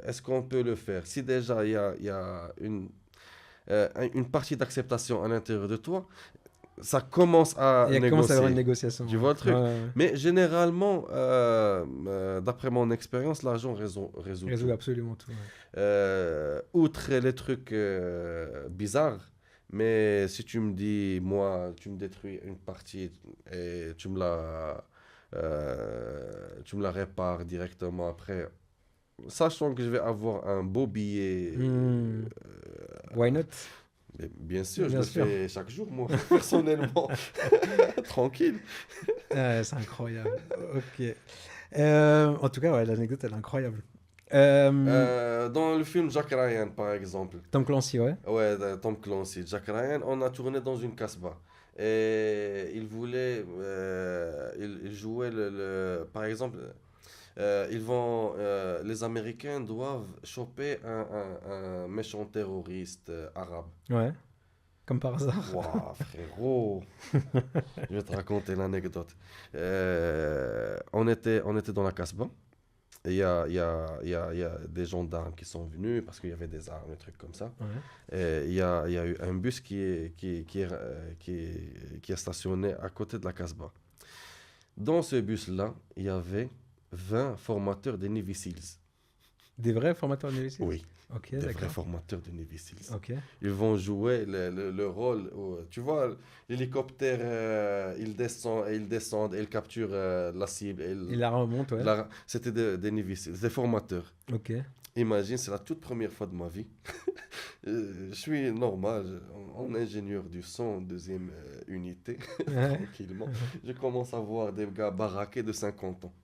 Speaker 1: est-ce qu'on peut le faire? Si déjà il y a une partie d'acceptation à l'intérieur de toi, ça commence à
Speaker 2: Il commence à y avoir une
Speaker 1: négocier.
Speaker 2: négociation.
Speaker 1: Tu vois le truc?
Speaker 2: Ouais.
Speaker 1: Mais généralement, d'après mon expérience, l'argent résout
Speaker 2: Résout
Speaker 1: tout.
Speaker 2: absolument tout. Ouais.
Speaker 1: Outre les trucs bizarres, mais si tu me dis, moi, tu me détruis une partie et tu me la répares directement après, sachant que je vais avoir un beau billet,
Speaker 2: Hmm. Why not?
Speaker 1: mais bien sûr, je
Speaker 2: Bien
Speaker 1: le
Speaker 2: sûr.
Speaker 1: fais chaque jour, moi, personnellement, tranquille.
Speaker 2: C'est incroyable. Ok. En tout cas, ouais, l'anecdote, elle est incroyable.
Speaker 1: Dans le film Jack Ryan, par exemple,
Speaker 2: Tom Clancy, ouais.
Speaker 1: ouais, de Tom Clancy, Jack Ryan, on a tourné dans une casbah. Et il voulait, il jouait par exemple, les Américains doivent choper un méchant terroriste arabe.
Speaker 2: Ouais. Comme par hasard.
Speaker 1: Waouh, frérot, je vais te raconter l'anecdote. On était dans la casbah. Et il y a des gendarmes qui sont venus parce qu'il y avait des armes, des trucs comme ça.
Speaker 2: Ouais.
Speaker 1: Et il y a eu un bus qui est stationné à côté de la Casbah. Dans ce bus-là, il y avait 20 formateurs de Navy Seals.
Speaker 2: Des vrais formateurs de Nemesis?
Speaker 1: Oui,
Speaker 2: Ok,
Speaker 1: des vrais
Speaker 2: d'accord.
Speaker 1: formateurs de Navy Seals.
Speaker 2: Ok.
Speaker 1: Ils vont jouer le rôle. Tu vois, l'hélicoptère, il descend et il capture la cible.
Speaker 2: Il la remonte, ouais.
Speaker 1: C'était des Navy Seals, des formateurs.
Speaker 2: Ok.
Speaker 1: Imagine, c'est la toute première fois de ma vie. Je suis normal, en ingénieur du son, deuxième unité,
Speaker 2: Ouais.
Speaker 1: tranquillement. Je commence à voir des gars baraqués de 50 ans.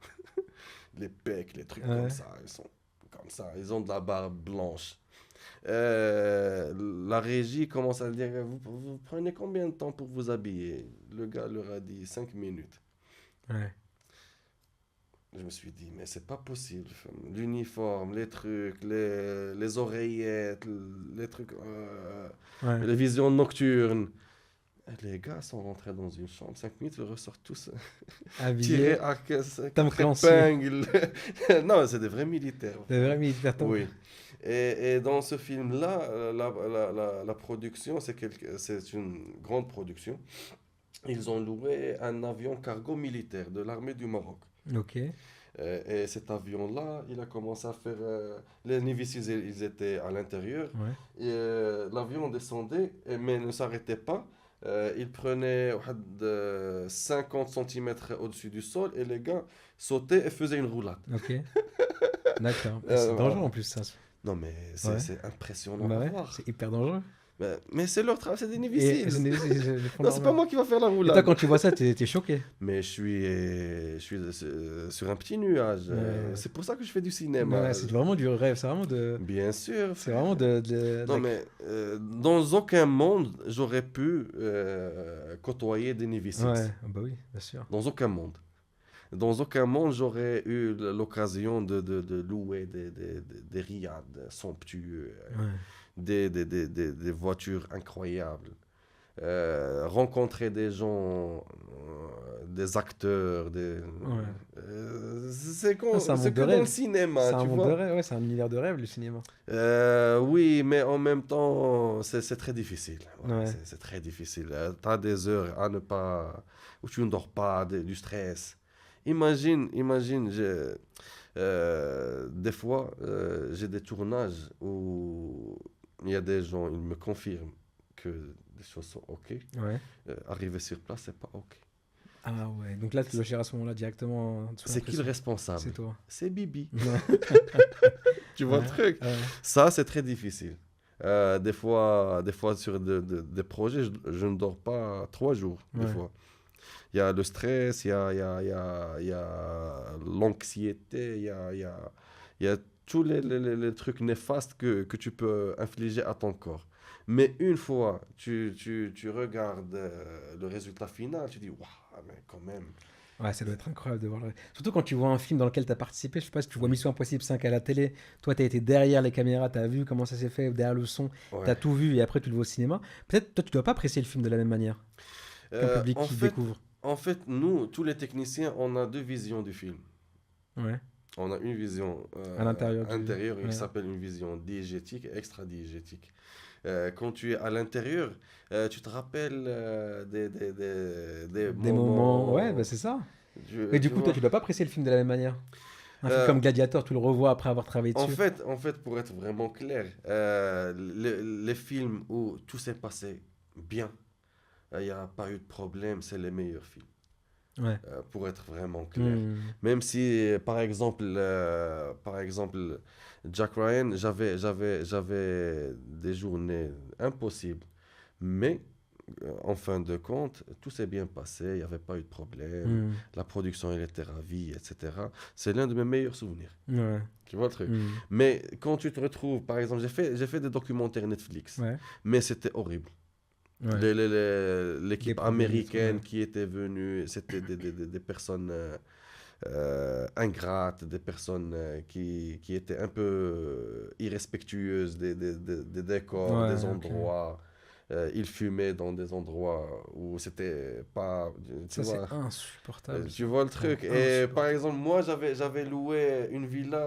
Speaker 1: Les pecs, les trucs
Speaker 2: Ouais.
Speaker 1: comme ça, ils sont comme ça, ils ont de la barbe blanche. La régie commence à dire, vous prenez combien de temps pour vous habiller? Le gars leur a dit 5 minutes.
Speaker 2: Ouais.
Speaker 1: Je me suis dit, mais c'est pas possible. L'uniforme, les trucs, les oreillettes, les trucs,
Speaker 2: Ouais.
Speaker 1: les visions nocturnes. Et les gars sont rentrés dans une chambre, 5 minutes, ils ressortent tous tirés
Speaker 2: Habillé.
Speaker 1: à
Speaker 2: Tom
Speaker 1: quatre
Speaker 2: Clancy.
Speaker 1: épingles. Non, c'est des vrais militaires.
Speaker 2: Des vrais militaires Tom.
Speaker 1: Oui. Et dans ce film-là, la production, c'est une grande production. Ils ont loué un avion cargo militaire de l'armée du Maroc.
Speaker 2: Ok.
Speaker 1: Et cet avion-là, il a commencé à faire. Les Navy Seals, ils étaient à l'intérieur.
Speaker 2: Ouais.
Speaker 1: Et l'avion descendait, mais ne s'arrêtait pas. Il prenait 50 cm au-dessus du sol et les gars sautaient et faisaient une roulade.
Speaker 2: Ok. D'accord. C'est dangereux
Speaker 1: Voilà.
Speaker 2: en plus, ça.
Speaker 1: Non, mais
Speaker 2: Ouais.
Speaker 1: c'est impressionnant
Speaker 2: Bah
Speaker 1: à
Speaker 2: ouais.
Speaker 1: voir.
Speaker 2: C'est hyper dangereux.
Speaker 1: Mais c'est leur travail, c'est des Navy
Speaker 2: Et
Speaker 1: Seals.
Speaker 2: ils le font
Speaker 1: Non, c'est pas
Speaker 2: normal.
Speaker 1: moi qui va faire la
Speaker 2: Et toi,
Speaker 1: roulade.
Speaker 2: quand tu vois ça, t'es choqué.
Speaker 1: Mais je suis sur un petit nuage.
Speaker 2: Ouais.
Speaker 1: C'est pour ça que je fais du
Speaker 2: Ouais,
Speaker 1: cinéma.
Speaker 2: c'est vraiment du rêve. C'est vraiment de.
Speaker 1: Bien sûr.
Speaker 2: C'est vraiment de
Speaker 1: Non, mais dans aucun monde, j'aurais pu côtoyer des Navy Seals.
Speaker 2: Ouais, bah oui, bien sûr.
Speaker 1: Dans aucun monde. Dans aucun monde, j'aurais eu l'occasion de louer des riads somptueux,
Speaker 2: Ouais.
Speaker 1: des voitures incroyables. Rencontrer des gens, des acteurs, c'est
Speaker 2: Ah, c'est un monde
Speaker 1: c'est
Speaker 2: de
Speaker 1: que dans
Speaker 2: rêve.
Speaker 1: le cinéma,
Speaker 2: C'est un
Speaker 1: tu
Speaker 2: monde de
Speaker 1: vois.
Speaker 2: rêve, ouais, c'est un univers de rêve, le cinéma.
Speaker 1: Oui, mais en même temps, c'est très difficile. Ouais,
Speaker 2: Ouais.
Speaker 1: c'est très difficile. Tu as des heures à ne pas, où tu ne dors pas, du stress. Imagine, des fois, j'ai des tournages où il y a des gens, ils me confirment que les choses sont OK.
Speaker 2: Ouais.
Speaker 1: Arriver sur place, c'est pas OK.
Speaker 2: Ah ouais, donc là, tu dois gérer à ce moment-là directement sous
Speaker 1: C'est qui le
Speaker 2: l'impression.
Speaker 1: responsable?
Speaker 2: C'est toi.
Speaker 1: C'est Bibi.
Speaker 2: Ouais.
Speaker 1: Tu vois le
Speaker 2: Ouais.
Speaker 1: truc?
Speaker 2: Ouais.
Speaker 1: Ça, c'est très difficile. Des fois sur des projets, je ne dors pas 3 jours. Des
Speaker 2: Ouais.
Speaker 1: fois. Il y a le stress, il y a l'anxiété, il y a tous les trucs néfastes que tu peux infliger à ton corps. Mais une fois tu regardes le résultat final, tu dis, waouh, mais quand même.
Speaker 2: Ouais, ça doit être incroyable de voir le... Surtout quand tu vois un film dans lequel tu as participé, je sais pas si tu vois Mission Impossible 5 à la télé, toi tu as été derrière les caméras, tu as vu comment ça s'est fait, derrière le son, tu as
Speaker 1: Ouais.
Speaker 2: tout vu et après tu le vois au cinéma. Peut-être toi tu dois pas apprécier le film de la même manière qu'un
Speaker 1: Euh,
Speaker 2: public
Speaker 1: en
Speaker 2: qui
Speaker 1: fait,
Speaker 2: découvre.
Speaker 1: en fait, nous, tous les techniciens, on a deux visions du film.
Speaker 2: Ouais.
Speaker 1: On a une vision
Speaker 2: À l'intérieur
Speaker 1: intérieure qui
Speaker 2: ouais.
Speaker 1: s'appelle une vision diégétique et extra-diégétique. Quand tu es à l'intérieur, tu te rappelles des
Speaker 2: Des moments. Ouais,
Speaker 1: moments.
Speaker 2: bah, c'est ça. Mais du
Speaker 1: Tu
Speaker 2: coup, toi,
Speaker 1: vois?
Speaker 2: tu dois pas apprécier le film de la même manière. Un film
Speaker 1: Euh,
Speaker 2: comme Gladiator, tu le revois après avoir travaillé dessus.
Speaker 1: en fait, pour être vraiment clair, les films où tout s'est passé bien, il n'y a pas eu de problème, c'est les meilleurs films.
Speaker 2: Ouais.
Speaker 1: Pour être vraiment clair.
Speaker 2: Hmm.
Speaker 1: Même si, par exemple, Jack Ryan, j'avais des journées impossibles. Mais, en fin de compte, tout s'est bien passé, il n'y avait pas eu de problème.
Speaker 2: Hmm.
Speaker 1: La production, elle était ravie, etc. C'est l'un de mes meilleurs souvenirs.
Speaker 2: Ouais.
Speaker 1: Tu vois le truc?
Speaker 2: Hmm.
Speaker 1: Mais quand tu te retrouves, par exemple, j'ai fait des documentaires Netflix,
Speaker 2: Ouais.
Speaker 1: mais c'était horrible.
Speaker 2: Ouais. Des
Speaker 1: L'équipe
Speaker 2: problèmes et tout,
Speaker 1: américaine
Speaker 2: ouais.
Speaker 1: qui était venue, c'était des personnes ingrates, des personnes qui étaient un peu irrespectueuses des décors,
Speaker 2: Ouais,
Speaker 1: des
Speaker 2: ok.
Speaker 1: endroits. Ils fumaient dans des endroits où c'était pas,
Speaker 2: Ça, c'est insupportable,
Speaker 1: tu
Speaker 2: ça.
Speaker 1: vois le
Speaker 2: Ouais,
Speaker 1: truc. Et par
Speaker 2: insupportable.
Speaker 1: exemple, moi, j'avais loué une villa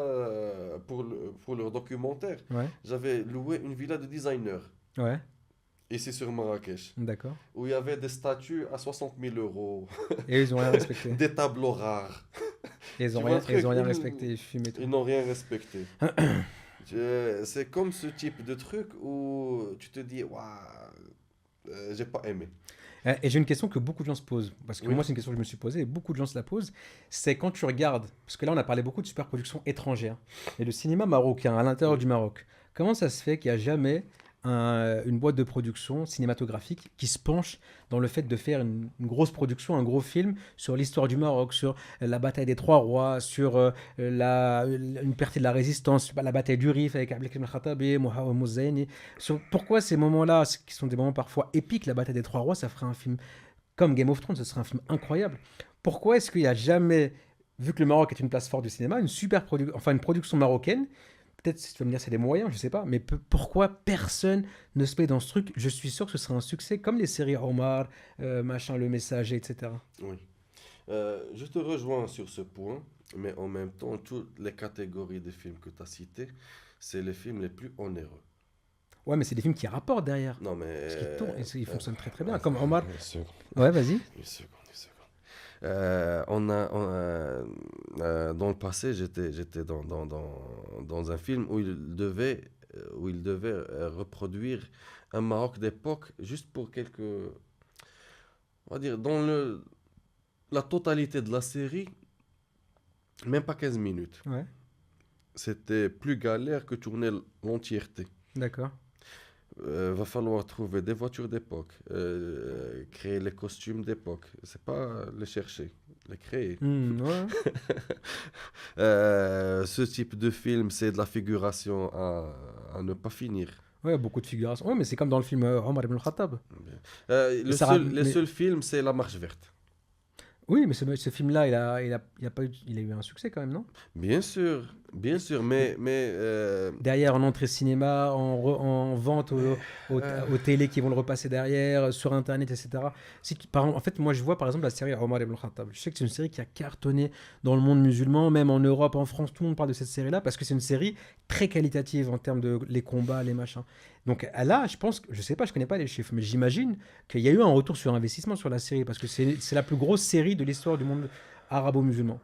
Speaker 1: pour leur documentaire.
Speaker 2: Ouais.
Speaker 1: J'avais loué une villa de designer
Speaker 2: Ouais.
Speaker 1: ici sur Marrakech,
Speaker 2: D'accord.
Speaker 1: où il y avait des statues à 60 000 euros,
Speaker 2: Et ils ont rien respecté.
Speaker 1: des tableaux rares.
Speaker 2: Et
Speaker 1: Tu vois le
Speaker 2: ils
Speaker 1: truc,
Speaker 2: ont rien respecté, ils fument et tout.
Speaker 1: ils n'ont rien respecté. C'est comme ce type de truc où tu te dis, waouh, j'ai pas aimé.
Speaker 2: Et j'ai une question que beaucoup de gens se posent, parce que
Speaker 1: Oui.
Speaker 2: moi c'est une question que je me suis posée et beaucoup de gens se la posent, c'est quand tu regardes, parce que là on a parlé beaucoup de superproductions étrangères, et le cinéma marocain, à l'intérieur
Speaker 1: Oui.
Speaker 2: du Maroc, comment ça se fait qu'il n'y a jamais une boîte de production cinématographique qui se penche dans le fait de faire une grosse production, un gros film sur l'histoire du Maroc, sur la bataille des Trois Rois, sur une partie de la résistance, la bataille du Rif avec Abdelkrim el-Khattabi, Mohamed Mouzaini, pourquoi ces moments-là, qui sont des moments parfois épiques, la bataille des Trois Rois, ça ferait un film comme Game of Thrones, ce serait un film incroyable. Pourquoi est-ce qu'il n'y a jamais, vu que le Maroc est une place forte du cinéma, enfin une production marocaine, peut-être si tu vas me dire c'est des moyens, je sais pas, mais pourquoi personne ne se met dans ce truc? Je suis sûr que ce serait un succès comme les séries Omar, machin, Le Messager, etc.
Speaker 1: Oui. Je te rejoins sur ce point, mais en même temps, toutes les catégories de films que tu as cités, c'est les films les plus onéreux.
Speaker 2: Ouais, mais c'est des films qui rapportent derrière.
Speaker 1: Non, mais.
Speaker 2: Parce qu'ils tournent, et ils fonctionnent très très bien. Comme
Speaker 1: Attends,
Speaker 2: Omar.
Speaker 1: une seconde,
Speaker 2: Ouais, vas-y.
Speaker 1: une seconde, une seconde. Dans le passé, j'étais dans un film où il devait reproduire un Maroc d'époque juste pour quelques. On va dire, la totalité de la série, même pas 15 minutes.
Speaker 2: Ouais,
Speaker 1: C'était plus galère que tourner l'entièreté.
Speaker 2: d'accord.
Speaker 1: Va falloir trouver des voitures d'époque, créer les costumes d'époque. C'est pas les chercher, les créer.
Speaker 2: Ouais.
Speaker 1: Ce type de film, c'est de la figuration à ne pas finir.
Speaker 2: Ouais, beaucoup de figurations. Ouais, mais c'est comme dans le film Omar ibn Khattab.
Speaker 1: Le seul film, c'est La Marche Verte.
Speaker 2: Oui, mais ce film-là, il a pas eu, il a eu un succès quand même, non?
Speaker 1: Bien sûr, mais
Speaker 2: Derrière, en entrée cinéma, en vente
Speaker 1: euh,
Speaker 2: aux télés qui vont le repasser derrière, sur Internet, etc. En fait, moi, je vois par exemple la série Omar ibn Khattab. Je sais que c'est une série qui a cartonné dans le monde musulman, même en Europe, en France, tout le monde parle de cette série-là parce que c'est une série très qualitative en termes de les combats, les machins. Donc là, je pense, je sais pas, je connais pas les chiffres, mais j'imagine qu'il y a eu un retour sur investissement sur la série parce que c'est la plus grosse série de l'histoire du monde arabo-musulman.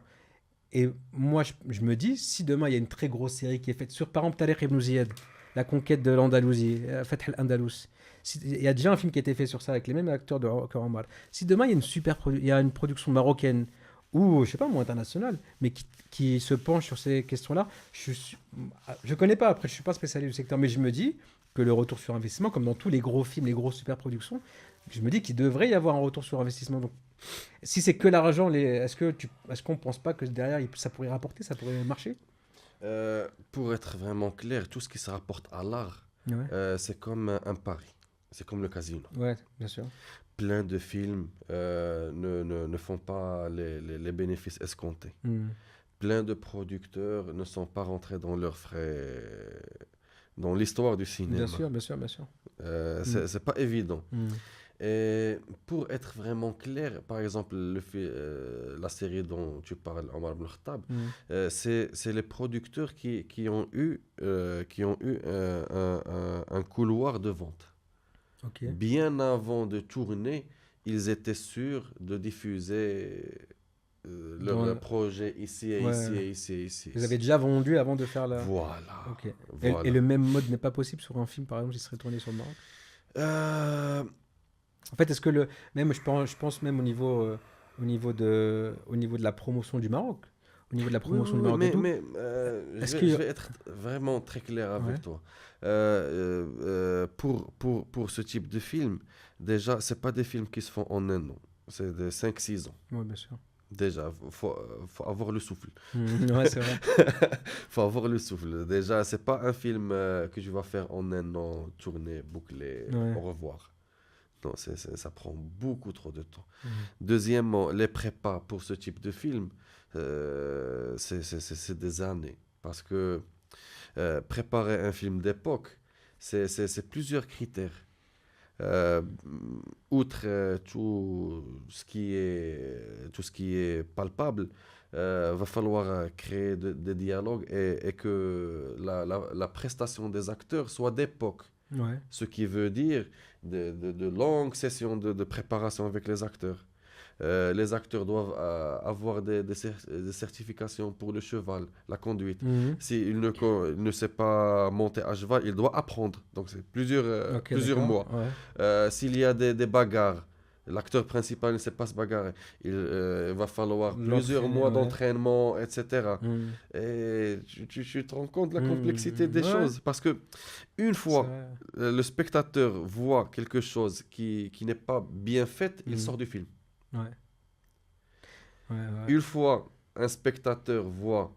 Speaker 2: Et moi, je me dis, si demain il y a une très grosse série qui est faite sur, par exemple, Tariq ibn Ziyad, la conquête de l'Andalousie, Fath al-Andalus, il y a déjà un film qui a été fait sur ça avec les mêmes acteurs que Omar. Si demain il y a il y a une production marocaine ou, je sais pas, moi, internationale, mais qui se penche sur ces questions-là, je connais pas, après, je suis pas spécialiste du secteur, mais je me dis que le retour sur investissement, comme dans tous les gros films, les grosses super productions, je me dis qu'il devrait y avoir un retour sur investissement. Donc, si c'est que l'argent, est-ce qu'on pense pas que derrière ça pourrait rapporter, ça pourrait marcher?
Speaker 1: pour être vraiment clair, tout ce qui se rapporte à l'art,
Speaker 2: Ouais,
Speaker 1: c'est comme un pari. C'est comme le casino.
Speaker 2: ouais, bien sûr.
Speaker 1: Plein de films ne font pas les bénéfices escomptés.
Speaker 2: Hmm.
Speaker 1: Plein de producteurs ne sont pas rentrés dans leurs frais dans l'histoire du
Speaker 2: Bien
Speaker 1: cinéma.
Speaker 2: sûr, bien sûr, bien sûr.
Speaker 1: C'est pas évident.
Speaker 2: Hmm.
Speaker 1: Et pour être vraiment clair, par exemple, la série dont tu parles, Omar ibn Khattab, c'est les producteurs qui ont eu, un couloir de vente.
Speaker 2: Ok.
Speaker 1: Bien avant de tourner, ils étaient sûrs de diffuser leur
Speaker 2: Dans...
Speaker 1: projet ici et ici
Speaker 2: Ouais.
Speaker 1: et ici et ici.
Speaker 2: Vous avez déjà vendu avant de faire la...
Speaker 1: Voilà.
Speaker 2: Ok. Et
Speaker 1: Voilà.
Speaker 2: le même mode n'est pas possible sur un film, par exemple, qui serait tourné sur le Maroc?
Speaker 1: Euh,
Speaker 2: En fait, est-ce que le... Même, je pense même au niveau de la promotion du Maroc, au niveau de la
Speaker 1: Oui,
Speaker 2: promotion
Speaker 1: oui,
Speaker 2: du
Speaker 1: oui,
Speaker 2: Maroc et tout, est-ce
Speaker 1: je
Speaker 2: que...
Speaker 1: vais être vraiment très clair
Speaker 2: Ouais,
Speaker 1: avec toi. Pour ce type de film, déjà, c'est pas des films qui se font en un an. C'est de 5 6 ans.
Speaker 2: ouais, bien sûr.
Speaker 1: Déjà, faut avoir le souffle.
Speaker 2: Ouais, c'est vrai.
Speaker 1: Faut avoir le souffle. Déjà, c'est pas un film que tu vas faire en un an, tourner, boucler,
Speaker 2: Ouais.
Speaker 1: au revoir. Non, ça prend beaucoup trop de temps.
Speaker 2: Mhm.
Speaker 1: Deuxièmement, les prépas pour ce type de film, c'est des années. Parce que préparer un film d'époque, c'est plusieurs critères. Euh, Outre tout ce qui est palpable, va falloir créer des dialogues et que la prestation des acteurs soit d'époque.
Speaker 2: Ouais.
Speaker 1: Ce qui veut dire de longues sessions de préparation avec les acteurs doivent avoir des certifications pour le cheval, la conduite.
Speaker 2: Mhm.
Speaker 1: S'il ne sait pas monter à cheval, il doit apprendre. Donc c'est
Speaker 2: Ok,
Speaker 1: plusieurs
Speaker 2: d'accord.
Speaker 1: mois.
Speaker 2: Ouais.
Speaker 1: S'il y a des bagarres, l'acteur principal ne sait pas se bagarrer. Il va falloir plusieurs
Speaker 2: L'entraîner,
Speaker 1: mois
Speaker 2: ouais.
Speaker 1: d'entraînement, etc.
Speaker 2: Mhm.
Speaker 1: Et tu te rends compte de la complexité
Speaker 2: Mhm.
Speaker 1: des
Speaker 2: Ouais,
Speaker 1: choses. Parce que une
Speaker 2: c'est
Speaker 1: fois
Speaker 2: vrai.
Speaker 1: le spectateur voit quelque chose qui n'est pas bien fait, il
Speaker 2: Mhm.
Speaker 1: sort du film.
Speaker 2: Ouais. Ouais, ouais.
Speaker 1: Une fois un spectateur voit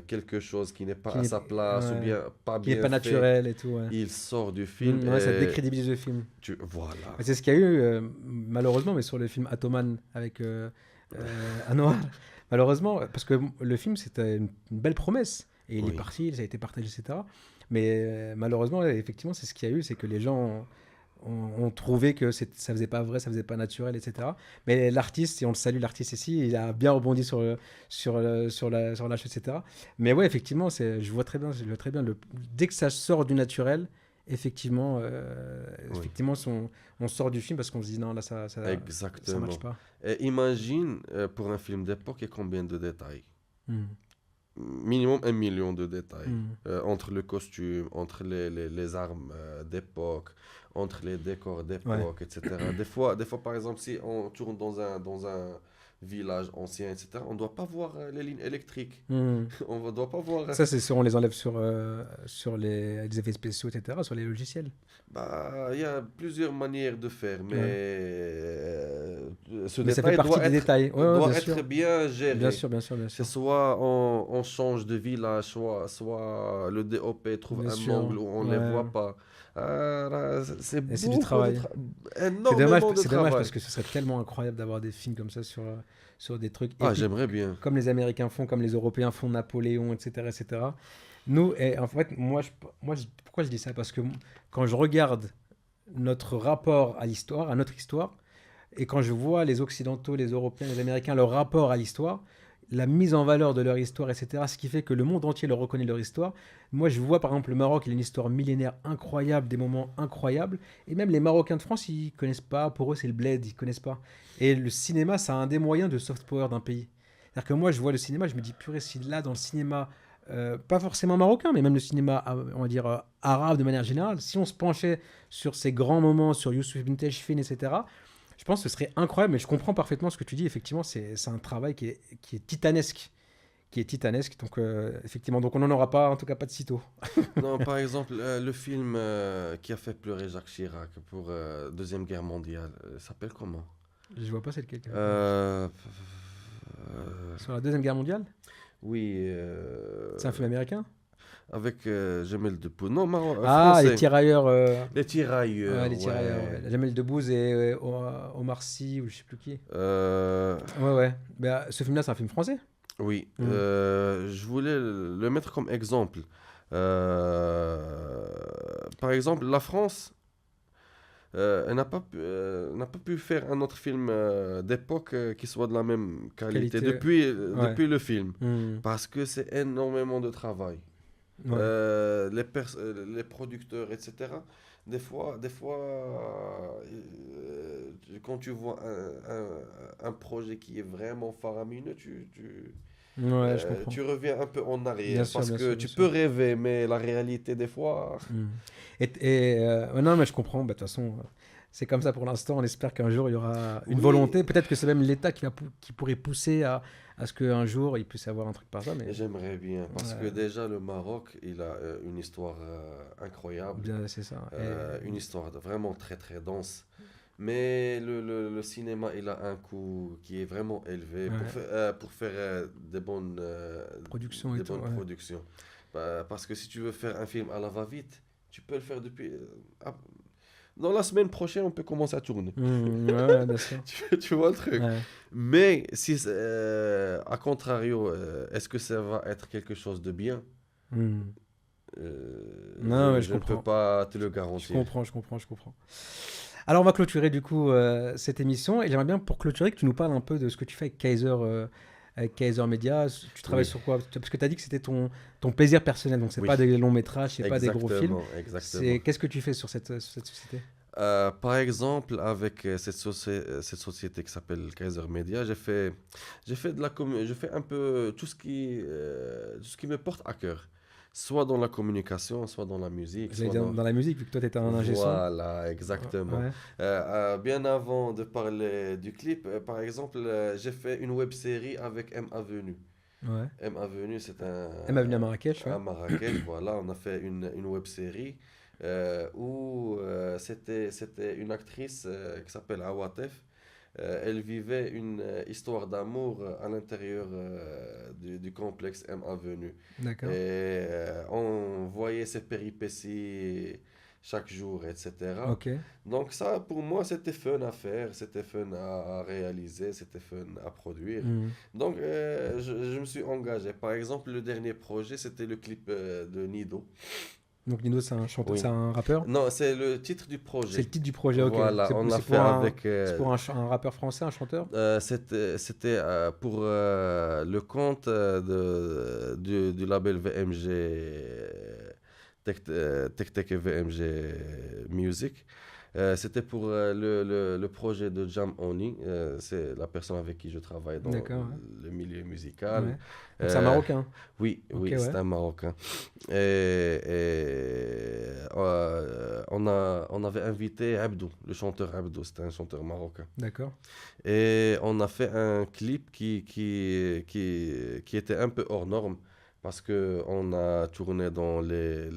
Speaker 1: quelque chose qui n'est pas
Speaker 2: Qui
Speaker 1: à
Speaker 2: n'est
Speaker 1: sa place ou
Speaker 2: ouais.
Speaker 1: bien pas
Speaker 2: Qui n'est
Speaker 1: bien
Speaker 2: pas
Speaker 1: fait,
Speaker 2: naturel et tout, ouais.
Speaker 1: il sort du film
Speaker 2: Ouais, ça
Speaker 1: et
Speaker 2: décrédibilise le film.
Speaker 1: voilà.
Speaker 2: Mais c'est ce qu'il y a eu, malheureusement, mais sur le film Atoman avec Anwar. Malheureusement, parce que le film, c'était une belle promesse. Et il est
Speaker 1: Oui.
Speaker 2: parti, ça a été partagé, etc. Mais malheureusement, effectivement, c'est ce qu'il y a eu, c'est que les gens ont trouvé que ça faisait pas vrai, ça faisait pas naturel, etc. Mais l'artiste, et on le salue, l'artiste ici, il a bien rebondi sur la chose, etc. Mais ouais, effectivement, je vois très bien dès que ça sort du naturel, effectivement,
Speaker 1: Oui,
Speaker 2: on sort du film parce qu'on se dit non, là, ça marche
Speaker 1: exactement.
Speaker 2: pas.
Speaker 1: Et imagine, pour un film d'époque, il y a combien de détails?
Speaker 2: Hmm.
Speaker 1: Minimum 1 million de détails.
Speaker 2: Hmm.
Speaker 1: Entre le costume, entre les armes d'époque, entre les décors
Speaker 2: Ouais.
Speaker 1: d'époque, etc. Des fois, par exemple, si on tourne dans un village ancien, etc., on ne doit pas voir les lignes électriques.
Speaker 2: Hmm.
Speaker 1: On ne doit pas voir.
Speaker 2: Ça, c'est sûr, on les enlève sur les effets spéciaux, etc., sur les logiciels.
Speaker 1: Bah, il y a plusieurs manières de faire, mais
Speaker 2: Ouais.
Speaker 1: ce
Speaker 2: Mais ça fait
Speaker 1: détail
Speaker 2: partie des détails. Ouais, ouais, bien
Speaker 1: doit
Speaker 2: sûr.
Speaker 1: être bien
Speaker 2: Bien
Speaker 1: géré.
Speaker 2: sûr, bien sûr, bien
Speaker 1: C'est
Speaker 2: sûr.
Speaker 1: soit on change de village, soit le DOP trouve
Speaker 2: Bien
Speaker 1: un
Speaker 2: sûr.
Speaker 1: angle où on ne les
Speaker 2: Ouais.
Speaker 1: voit pas. Ah, là, c'est
Speaker 2: Et c'est du
Speaker 1: beaucoup
Speaker 2: travail.
Speaker 1: énormément de
Speaker 2: C'est dommage
Speaker 1: travail.
Speaker 2: parce que ce serait tellement incroyable d'avoir des films comme ça sur des trucs
Speaker 1: Ah,
Speaker 2: épiques,
Speaker 1: j'aimerais bien.
Speaker 2: comme les Américains font, comme les Européens font, Napoléon, etc., etc. Nous, et en fait, pourquoi je dis ça? Parce que quand je regarde notre rapport à l'histoire, à notre histoire, et quand je vois les Occidentaux, les Européens, les Américains, leur rapport à l'histoire, la mise en valeur de leur histoire, etc., ce qui fait que le monde entier leur reconnaît leur histoire. Moi, je vois par exemple le Maroc, il a une histoire millénaire incroyable, des moments incroyables. Et même les Marocains de France, ils connaissent pas. Pour eux, c'est le bled, ils connaissent pas. Et le cinéma, c'est un des moyens de soft power d'un pays. C'est-à-dire que moi, je vois le cinéma, je me dis, purée, si là, dans le cinéma, pas forcément marocain, mais même le cinéma, on va dire, arabe de manière générale, si on se penchait sur ces grands moments, sur Youssouf Bintech Fin, etc., je pense que ce serait incroyable, mais je comprends parfaitement ce que tu dis. Effectivement, c'est un travail qui est titanesque. Qui est titanesque. Donc, effectivement, donc on n'en aura pas, en tout cas pas de sitôt.
Speaker 1: Non, par exemple, le film qui a fait pleurer Jacques Chirac pour Deuxième Guerre mondiale, s'appelle comment?
Speaker 2: Je vois pas c'est lequel.
Speaker 1: Euh,
Speaker 2: Sur la Deuxième Guerre mondiale.
Speaker 1: oui,
Speaker 2: C'est un film américain.
Speaker 1: avec Jamel Debbouze. Non,
Speaker 2: Ah, les
Speaker 1: français.
Speaker 2: tirailleurs.
Speaker 1: Les
Speaker 2: Ouais,
Speaker 1: tirailleurs,
Speaker 2: les tirailleurs.
Speaker 1: ouais.
Speaker 2: Ouais. Jamel Debbouze et Omar Sy, ou je sais plus qui.
Speaker 1: Euh,
Speaker 2: Ouais, ouais. Bah, ce film-là, c'est un film français.
Speaker 1: oui,
Speaker 2: Mm.
Speaker 1: je voulais le mettre comme exemple. Par exemple, la France, n'a pas pu faire un autre film d'époque qui soit de la même qualité
Speaker 2: Qualité. Ouais.
Speaker 1: depuis le film.
Speaker 2: Hmm.
Speaker 1: Parce que c'est énormément de travail.
Speaker 2: Ouais.
Speaker 1: Les producteurs, etc. Des fois quand tu vois un projet qui est vraiment faramineux,
Speaker 2: Ouais, je comprends.
Speaker 1: tu reviens un peu en arrière.
Speaker 2: Bien sûr,
Speaker 1: Parce
Speaker 2: bien
Speaker 1: que
Speaker 2: sûr, bien
Speaker 1: tu
Speaker 2: sûr.
Speaker 1: peux rêver, mais la réalité, des fois.
Speaker 2: Hmm. Ouais, non, mais je comprends. Bah, de toute façon, c'est comme ça pour l'instant. On espère qu'un jour, il y aura une
Speaker 1: Oui,
Speaker 2: volonté. Peut-être que c'est même l'État qui pourrait pousser à ce qu'un jour, il puisse avoir un truc par ça.
Speaker 1: et
Speaker 2: Mais
Speaker 1: j'aimerais bien. Parce que
Speaker 2: ouais,
Speaker 1: déjà, le Maroc, il a une histoire incroyable.
Speaker 2: bien, c'est ça.
Speaker 1: Une histoire vraiment très très dense. Mais le cinéma, il a un coût qui est vraiment élevé
Speaker 2: Ouais,
Speaker 1: pour faire
Speaker 2: production et
Speaker 1: des
Speaker 2: tout.
Speaker 1: bonnes
Speaker 2: Ouais.
Speaker 1: productions. Parce que si tu veux faire un film à la va-vite, tu peux le faire depuis... dans la semaine prochaine, on peut commencer à tourner.
Speaker 2: Ouais, ouais, bien sûr.
Speaker 1: Tu vois le truc.
Speaker 2: Ouais.
Speaker 1: Mais si, à contrario, est-ce que ça va être quelque chose de bien?
Speaker 2: Hmm. Non, ouais, je
Speaker 1: Je ne peux
Speaker 2: comprends.
Speaker 1: pas te le
Speaker 2: Je
Speaker 1: garantir.
Speaker 2: comprends, je comprends, je comprends. Alors, on va clôturer du coup cette émission. Et j'aimerais bien, pour clôturer, que tu nous parles un peu de ce que tu fais avec Kaiser Media. Tu travailles
Speaker 1: Oui,
Speaker 2: sur quoi? Parce que tu as dit que c'était ton plaisir personnel. Donc, c'est pas
Speaker 1: oui,
Speaker 2: des longs métrages, c'est pas des gros films.
Speaker 1: exactement.
Speaker 2: Qu'est-ce que tu fais sur cette société?
Speaker 1: Par exemple, avec cette société qui s'appelle Kaiser Media, je fais un peu tout ce qui me porte à cœur, soit dans la communication, soit dans la musique,
Speaker 2: J'allais
Speaker 1: soit
Speaker 2: dire
Speaker 1: dans...
Speaker 2: dans la musique, vu que toi, tu étais un ingé son.
Speaker 1: Voilà, exactement.
Speaker 2: Ouais.
Speaker 1: Bien avant de parler du clip, par exemple, j'ai fait une web série avec M Avenue.
Speaker 2: Ouais.
Speaker 1: M Avenue, c'est
Speaker 2: Elle m'a venu à Marrakech, ouais.
Speaker 1: à Marrakech, voilà, on a fait une web série où c'était une actrice qui s'appelle Awatef. Elle vivait une histoire d'amour à l'intérieur du complexe M Avenue. Et
Speaker 2: D'accord.
Speaker 1: on voyait ses péripéties chaque jour, etc.
Speaker 2: Ok.
Speaker 1: Donc ça, pour moi, c'était fun à faire, c'était fun à réaliser, c'était fun à produire.
Speaker 2: Hmm.
Speaker 1: Donc je me suis engagé. Par exemple, le dernier projet, c'était le clip de Nido.
Speaker 2: Donc, Nino, c'est un chanteur, c'est
Speaker 1: Oui.
Speaker 2: un rappeur.
Speaker 1: Non, c'est le titre du
Speaker 2: C'est
Speaker 1: projet.
Speaker 2: le titre du projet, ok.
Speaker 1: Voilà, on l'a
Speaker 2: C'est
Speaker 1: fait
Speaker 2: pour
Speaker 1: avec...
Speaker 2: c'est pour un rappeur français, un chanteur?
Speaker 1: c'était pour le compte du label VMG Tech Tech et VMG Music. C'était pour le projet de Jam Oni. C'est la personne avec qui je travaille dans
Speaker 2: D'accord,
Speaker 1: le milieu
Speaker 2: ouais.
Speaker 1: musical.
Speaker 2: Ouais. Donc, c'est un
Speaker 1: Euh,
Speaker 2: Marocain.
Speaker 1: oui,
Speaker 2: Ok,
Speaker 1: oui, c'est
Speaker 2: ouais.
Speaker 1: un Marocain. On avait invité Abdou, le chanteur Abdou, c'était un chanteur marocain.
Speaker 2: D'accord.
Speaker 1: Et on a fait un clip qui était un peu hors norme parce qu'on a tourné dans les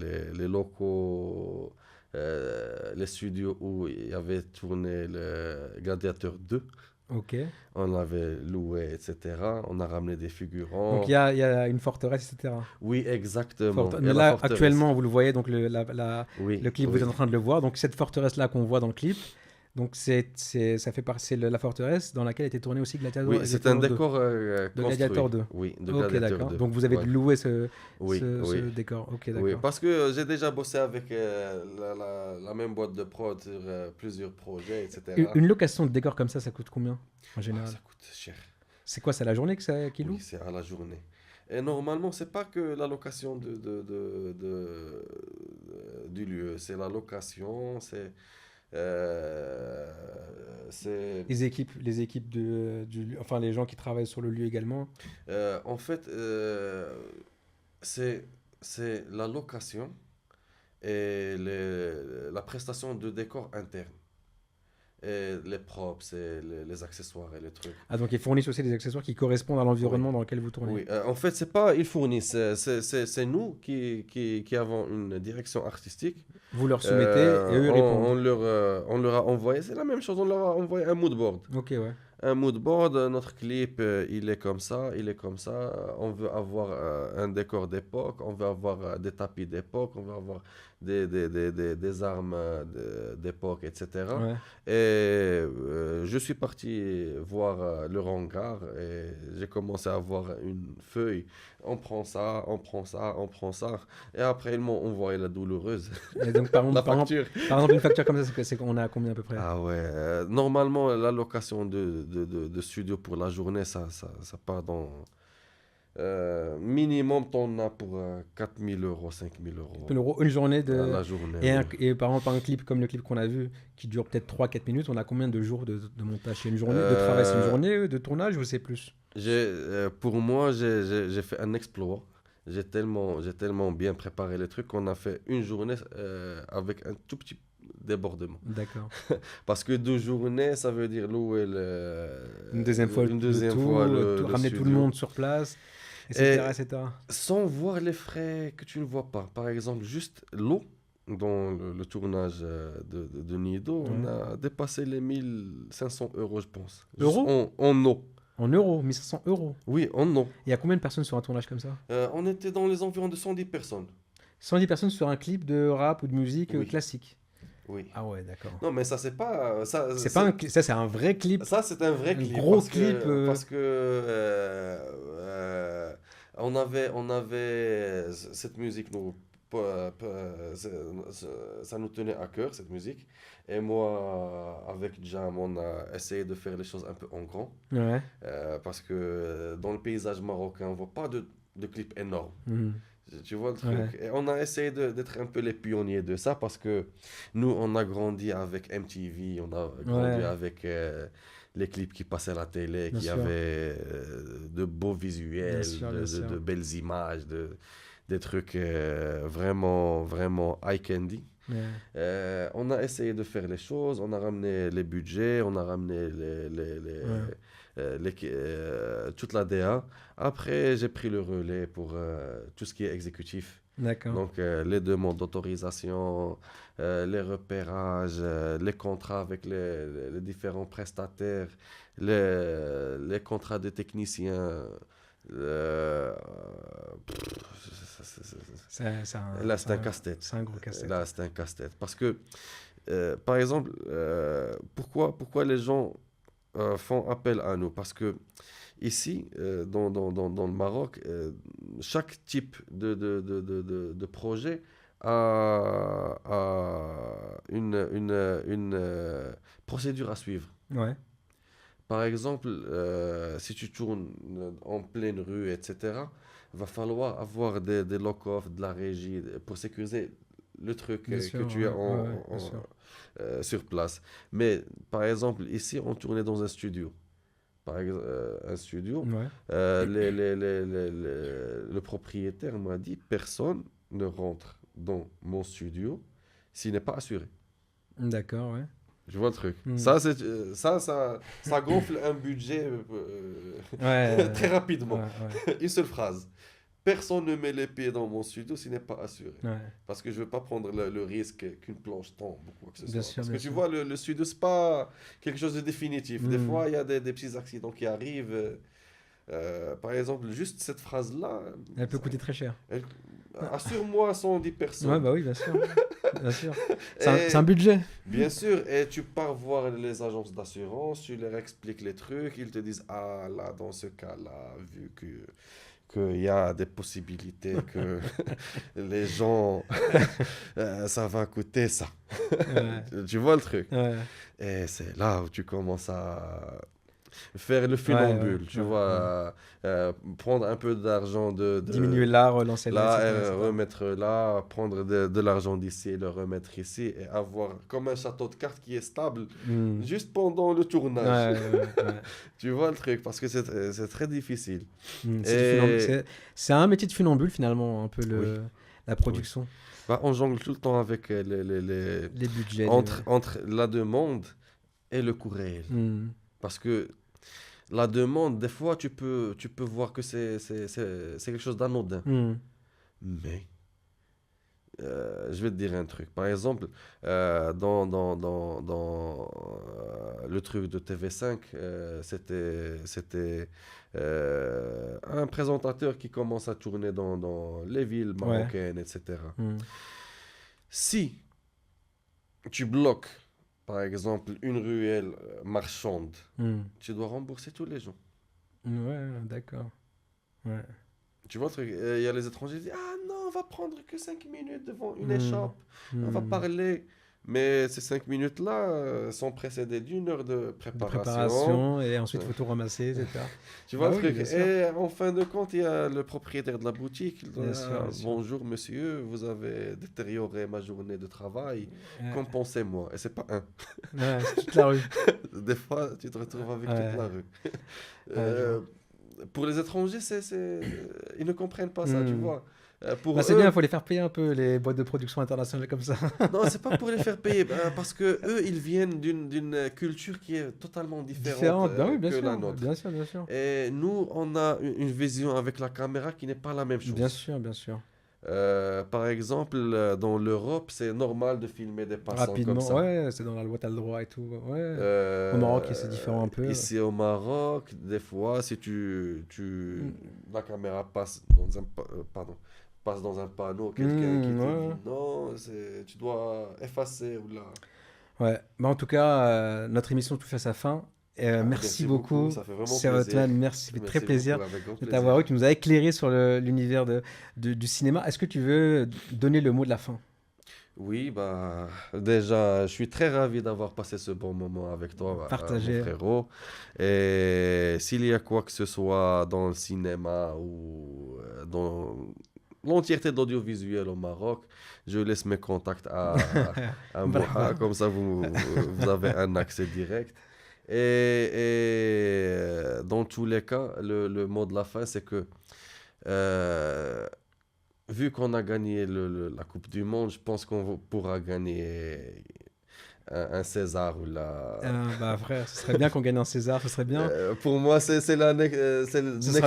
Speaker 1: locaux, les studios où il y avait tourné le Gladiateur 2.
Speaker 2: Ok.
Speaker 1: On l'avait loué, etc. On a ramené des
Speaker 2: Donc,
Speaker 1: figurants.
Speaker 2: il y a une forteresse, etc.
Speaker 1: Oui, exactement. Il y
Speaker 2: Mais
Speaker 1: a la
Speaker 2: là,
Speaker 1: forteresse.
Speaker 2: actuellement, vous le voyez, donc
Speaker 1: Oui,
Speaker 2: le clip, vous
Speaker 1: oui.
Speaker 2: êtes en train de le voir. Donc, cette forteresse-là qu'on voit dans le clip, donc ça fait partie, c'est la forteresse dans laquelle a été tourné aussi
Speaker 1: Oui, c'est un
Speaker 2: Gladiator 2.
Speaker 1: décor
Speaker 2: De Gladiator 2.
Speaker 1: Oui, de
Speaker 2: Ok,
Speaker 1: Gladiator
Speaker 2: d'accord.
Speaker 1: 2.
Speaker 2: Donc, vous avez
Speaker 1: Voilà.
Speaker 2: loué
Speaker 1: Oui,
Speaker 2: ce
Speaker 1: oui.
Speaker 2: décor. Ok,
Speaker 1: Oui,
Speaker 2: d'accord.
Speaker 1: parce que j'ai déjà bossé avec la même boîte de prod sur plusieurs projets, etc.
Speaker 2: Une location de décor comme ça coûte combien, en
Speaker 1: Ah,
Speaker 2: général?
Speaker 1: ça coûte cher.
Speaker 2: C'est quoi, c'est la journée qu'il
Speaker 1: Oui,
Speaker 2: loue?
Speaker 1: c'est à la journée. Et normalement, c'est pas que la location du lieu, c'est la location, euh, c'est
Speaker 2: Les équipes enfin les gens qui travaillent sur le lieu également.
Speaker 1: en fait, c'est la location et la prestation de décor interne. Et les props, et les accessoires et les trucs.
Speaker 2: Ah, donc ils fournissent aussi des accessoires qui correspondent à
Speaker 1: Oui,
Speaker 2: l'environnement dans lequel vous tournez.
Speaker 1: oui. En fait, c'est pas ils fournissent, c'est nous qui avons une direction artistique.
Speaker 2: Vous leur soumettez et eux ils répondent.
Speaker 1: On leur a envoyé, c'est la même chose, on leur a envoyé un mood board.
Speaker 2: Ok, ouais.
Speaker 1: un mood board, notre clip, il est comme ça, il est comme ça. On veut avoir un décor d'époque, on veut avoir des tapis d'époque, on veut avoir des armes d'époque, etc.
Speaker 2: Ouais.
Speaker 1: Et je suis parti voir le hangar et j'ai commencé à voir une feuille. On prend ça, on prend ça, on prend ça. Et après, ils m'ont envoyé la douloureuse,
Speaker 2: Et donc, par
Speaker 1: la
Speaker 2: exemple,
Speaker 1: facture.
Speaker 2: par exemple, une facture comme ça, c'est qu'on est à combien à peu près?
Speaker 1: Ah ouais, normalement, la location de studio pour la journée, ça part dans... minimum, t'en as pour 4 000 euros, 5 000 euros
Speaker 2: Une journée
Speaker 1: à
Speaker 2: de.
Speaker 1: la journée.
Speaker 2: Et,
Speaker 1: Oui.
Speaker 2: et par exemple, un clip comme le clip qu'on a vu, qui dure peut-être 3-4 minutes, on a combien de jours de montage? C'est une journée de travail, c'est une
Speaker 1: Euh,
Speaker 2: journée de tournage ou c'est plus?
Speaker 1: pour moi, j'ai fait un exploit. J'ai tellement bien préparé les trucs qu'on a fait une journée avec un tout petit débordement.
Speaker 2: D'accord.
Speaker 1: Parce que 2 journées, ça veut dire louer
Speaker 2: Une deuxième fois
Speaker 1: une
Speaker 2: le
Speaker 1: deuxième fois
Speaker 2: tout,
Speaker 1: le
Speaker 2: ramener tout le
Speaker 1: studio.
Speaker 2: monde sur place,
Speaker 1: Et
Speaker 2: etc., etc.
Speaker 1: sans voir les frais que tu ne vois pas. Par exemple, juste l'eau. Dans le tournage de Nido, on
Speaker 2: Ouais.
Speaker 1: a dépassé les 1500 euros, je pense. Juste
Speaker 2: Euros?
Speaker 1: en eau.
Speaker 2: En euros, 1500 euros.
Speaker 1: Oui, en eau.
Speaker 2: Il y a combien de personnes sur un tournage comme ça?
Speaker 1: On était dans les environs de 110 personnes.
Speaker 2: 110 personnes sur un clip de rap ou de musique
Speaker 1: Oui,
Speaker 2: classique.
Speaker 1: oui.
Speaker 2: Ah ouais, d'accord.
Speaker 1: Non, mais ça, c'est pas.
Speaker 2: C'est pas ça, c'est un vrai clip,
Speaker 1: Ça, c'est un vrai
Speaker 2: un
Speaker 1: clip.
Speaker 2: gros clip.
Speaker 1: Parce que on avait cette musique, nous, ça nous tenait à cœur, cette musique. Et moi, avec Jam, on a essayé de faire les choses un peu en grand.
Speaker 2: Ouais.
Speaker 1: Parce que dans le paysage marocain, on voit pas de clips énormes.
Speaker 2: Mhm.
Speaker 1: Tu vois le truc?
Speaker 2: Ouais.
Speaker 1: Et on a essayé d'être un peu les pionniers de ça parce que nous, on a grandi avec MTV, on a grandi
Speaker 2: Ouais,
Speaker 1: avec les clips qui passaient à la télé,
Speaker 2: bien
Speaker 1: qui
Speaker 2: sûr.
Speaker 1: avaient de beaux
Speaker 2: Bien
Speaker 1: visuels,
Speaker 2: sûr, bien sûr.
Speaker 1: de belles images, des trucs vraiment, vraiment eye candy.
Speaker 2: Ouais.
Speaker 1: On a essayé de faire les choses, on a ramené les budgets, on a ramené
Speaker 2: Ouais.
Speaker 1: toute la DA. Après, j'ai pris le relais pour tout ce qui est exécutif.
Speaker 2: D'accord.
Speaker 1: Donc, les demandes d'autorisation, les repérages, les contrats avec les différents prestataires, les contrats de techniciens. euh, Là, c'est un casse-tête.
Speaker 2: C'est un gros casse-tête.
Speaker 1: Là, c'est un casse-tête. Parce que, par exemple, pourquoi les gens font appel à nous? Parce que ici, dans le Maroc, chaque type de projet a une procédure à suivre.
Speaker 2: Ouais.
Speaker 1: Par exemple, si tu tournes en pleine rue, etc., va falloir avoir des lock-off, de la régie pour sécuriser le truc
Speaker 2: Bien
Speaker 1: que
Speaker 2: sûr.
Speaker 1: tu as
Speaker 2: Ouais, ouais, bien sûr.
Speaker 1: sur place. Mais par exemple, ici, on tournait dans un studio. Par exemple, un studio,
Speaker 2: Ouais.
Speaker 1: le propriétaire m'a dit, personne ne rentre dans mon studio s'il n'est pas assuré.
Speaker 2: D'accord, ouais.
Speaker 1: Je vois le truc.
Speaker 2: Hmm.
Speaker 1: Ça gonfle un budget
Speaker 2: Ouais.
Speaker 1: très rapidement.
Speaker 2: Ouais.
Speaker 1: Une seule phrase. Personne ne met les pieds dans mon studio s'il n'est pas assuré.
Speaker 2: Ouais.
Speaker 1: Parce que je ne veux pas prendre le risque qu'une planche tombe ou quoi que ce
Speaker 2: Bien
Speaker 1: soit.
Speaker 2: sûr,
Speaker 1: Parce
Speaker 2: bien
Speaker 1: que tu
Speaker 2: sûr.
Speaker 1: vois, le studio, c'est pas quelque chose de définitif. Des
Speaker 2: Hmm.
Speaker 1: fois, il y a des petits accidents qui arrivent. Par exemple, juste cette phrase-là,
Speaker 2: Elle peut coûter très cher.
Speaker 1: elle- assure-moi 110
Speaker 2: Ouais,
Speaker 1: personnes.
Speaker 2: bah oui, bien sûr. Bien sûr.
Speaker 1: Et
Speaker 2: C'est un budget.
Speaker 1: bien sûr, et tu pars voir les agences d'assurance, tu leur expliques les trucs, ils te disent, ah là, dans ce cas-là, vu qu'il y a des possibilités que les gens, ça va coûter ça.
Speaker 2: Ouais.
Speaker 1: Tu vois le truc?
Speaker 2: Ouais.
Speaker 1: Et c'est là où tu commences à faire le
Speaker 2: Ouais,
Speaker 1: funambule, tu vois,
Speaker 2: ouais.
Speaker 1: prendre un peu d'argent
Speaker 2: Diminuer là, relancer là,
Speaker 1: là,
Speaker 2: etc., etc.
Speaker 1: remettre là, prendre de l'argent d'ici et le remettre ici et avoir comme un château de cartes qui est stable
Speaker 2: Hmm.
Speaker 1: juste pendant le tournage.
Speaker 2: Ouais.
Speaker 1: Tu vois le truc, parce que c'est très difficile.
Speaker 2: Hmm.
Speaker 1: Et
Speaker 2: C'est un métier de funambule finalement, un peu
Speaker 1: oui,
Speaker 2: la
Speaker 1: oui.
Speaker 2: production.
Speaker 1: Bah, on jongle tout le temps avec
Speaker 2: Les budgets.
Speaker 1: entre la demande et le coût réel.
Speaker 2: Hmm.
Speaker 1: Parce que la demande, des fois, tu peux voir que c'est quelque chose d'anodin.
Speaker 2: Hmm.
Speaker 1: Mais je vais te dire un truc. Par exemple, dans le truc de TV5, c'était un présentateur qui commence à tourner dans les villes
Speaker 2: Ouais.
Speaker 1: marocaines, etc.
Speaker 2: Hmm.
Speaker 1: Si tu bloques, par exemple, une ruelle marchande,
Speaker 2: Hmm.
Speaker 1: tu dois rembourser tous les gens.
Speaker 2: Ouais, d'accord. Ouais.
Speaker 1: Tu vois, le truc, il y a les étrangers qui disent, ah non, on va prendre que 5 minutes devant une
Speaker 2: Hmm.
Speaker 1: échoppe, on va
Speaker 2: Hmm.
Speaker 1: parler. Mais ces 5 minutes-là sont précédées d'une heure de
Speaker 2: De
Speaker 1: préparation.
Speaker 2: préparation et ensuite
Speaker 1: Euh,
Speaker 2: faut tout ramasser, etc.
Speaker 1: Tu vois
Speaker 2: Bah
Speaker 1: le
Speaker 2: oui,
Speaker 1: truc.
Speaker 2: bien sûr.
Speaker 1: Et en fin de compte, il y a le propriétaire de la boutique. Il dit,
Speaker 2: Bien sûr,
Speaker 1: ah,
Speaker 2: bien sûr.
Speaker 1: bonjour monsieur, vous avez détérioré ma journée de travail.
Speaker 2: Ouais.
Speaker 1: Compensez-moi. Et c'est pas un.
Speaker 2: Ouais, c'est toute la rue.
Speaker 1: Des fois, tu te retrouves avec toute
Speaker 2: Ouais.
Speaker 1: la rue.
Speaker 2: Ouais, je vois.
Speaker 1: Euh, pour les étrangers, ils ne comprennent pas ça, tu
Speaker 2: Hmm.
Speaker 1: vois. Pour
Speaker 2: Bah, c'est bien, il
Speaker 1: eux,
Speaker 2: faut les faire payer un peu, les boîtes de production internationales comme ça.
Speaker 1: non, c'est pas pour les faire payer, parce que eux, ils viennent d'une culture qui est totalement différente
Speaker 2: Différentes. Bah oui, bien
Speaker 1: que la
Speaker 2: sûr.
Speaker 1: nôtre.
Speaker 2: Bien sûr, bien sûr.
Speaker 1: Et nous, on a une vision avec la caméra qui n'est pas la même
Speaker 2: Bien
Speaker 1: chose.
Speaker 2: sûr, bien sûr.
Speaker 1: Par exemple, dans l'Europe, c'est normal de filmer des passants comme
Speaker 2: Rapidement,
Speaker 1: ça.
Speaker 2: ouais, c'est dans la loi, t'as le droit et tout. Ouais. Au Maroc, c'est différent un peu.
Speaker 1: Ici au Maroc, des fois, si
Speaker 2: Hmm.
Speaker 1: la caméra passe dans passe dans un panneau, quelqu'un qui
Speaker 2: Hmm,
Speaker 1: te
Speaker 2: ouais.
Speaker 1: dit non, tu dois effacer ou là.
Speaker 2: Ouais. Bah, en tout cas, notre émission touche à sa fin. Merci
Speaker 1: Merci beaucoup,
Speaker 2: beaucoup,
Speaker 1: ça fait vraiment
Speaker 2: Sir
Speaker 1: plaisir.
Speaker 2: Othman. Merci, ça fait très
Speaker 1: Merci
Speaker 2: plaisir
Speaker 1: beaucoup, avec grand
Speaker 2: de t'avoir eu.
Speaker 1: plaisir.
Speaker 2: Tu nous as éclairé sur l'univers du cinéma. Est-ce que tu veux donner le mot de la fin?
Speaker 1: Oui, bah déjà, je suis très ravi d'avoir passé ce bon moment avec toi, mon
Speaker 2: Partager.
Speaker 1: frérot. Et s'il y a quoi que ce soit dans le cinéma ou dans l'entièreté de l'audiovisuel au Maroc, je laisse mes contacts à
Speaker 2: Bravo.
Speaker 1: Moha, comme ça vous avez un accès direct. Dans tous les cas, le mot de la fin, c'est que euh, vu qu'on a gagné la Coupe du Monde, je pense qu'on pourra gagner un César ou la...
Speaker 2: Bah frère, ce serait bien qu'on gagne un César, ce serait bien.
Speaker 1: Pour moi, c'est le
Speaker 2: Ce sera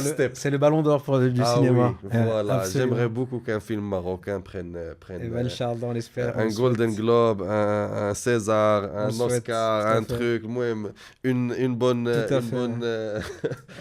Speaker 1: next step.
Speaker 2: c'est le ballon d'or du
Speaker 1: Ah oui,
Speaker 2: cinéma.
Speaker 1: voilà.
Speaker 2: Absolument.
Speaker 1: J'aimerais beaucoup qu'un film marocain
Speaker 2: Et
Speaker 1: prenne
Speaker 2: Inch'Allah, on l'espère, on
Speaker 1: un
Speaker 2: le
Speaker 1: Golden
Speaker 2: souhaite.
Speaker 1: Globe, un César,
Speaker 2: On le
Speaker 1: un
Speaker 2: souhaite,
Speaker 1: Oscar,
Speaker 2: tout à
Speaker 1: un
Speaker 2: fait.
Speaker 1: truc, moi,
Speaker 2: Tout à
Speaker 1: une
Speaker 2: fait.
Speaker 1: bonne
Speaker 2: Une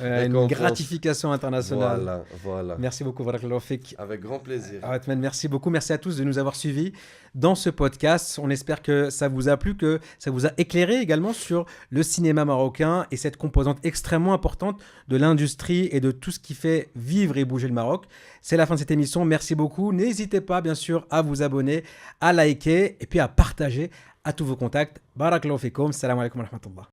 Speaker 1: récompense.
Speaker 2: gratification internationale.
Speaker 1: Voilà, voilà.
Speaker 2: Merci beaucoup, Barakallahu fik.
Speaker 1: Avec grand plaisir.
Speaker 2: Othman, merci beaucoup. Merci à tous de nous avoir suivis dans ce podcast. On espère que ça vous a plu, que ça vous a éclairé également sur le cinéma marocain et cette composante extrêmement importante de l'industrie et de tout ce qui fait vivre et bouger le Maroc. C'est la fin de cette émission. Merci beaucoup. N'hésitez pas, bien sûr, à vous abonner, à liker et puis à partager à tous vos contacts. Barakallahu fikum. Salam alaikum wa rahmatullah.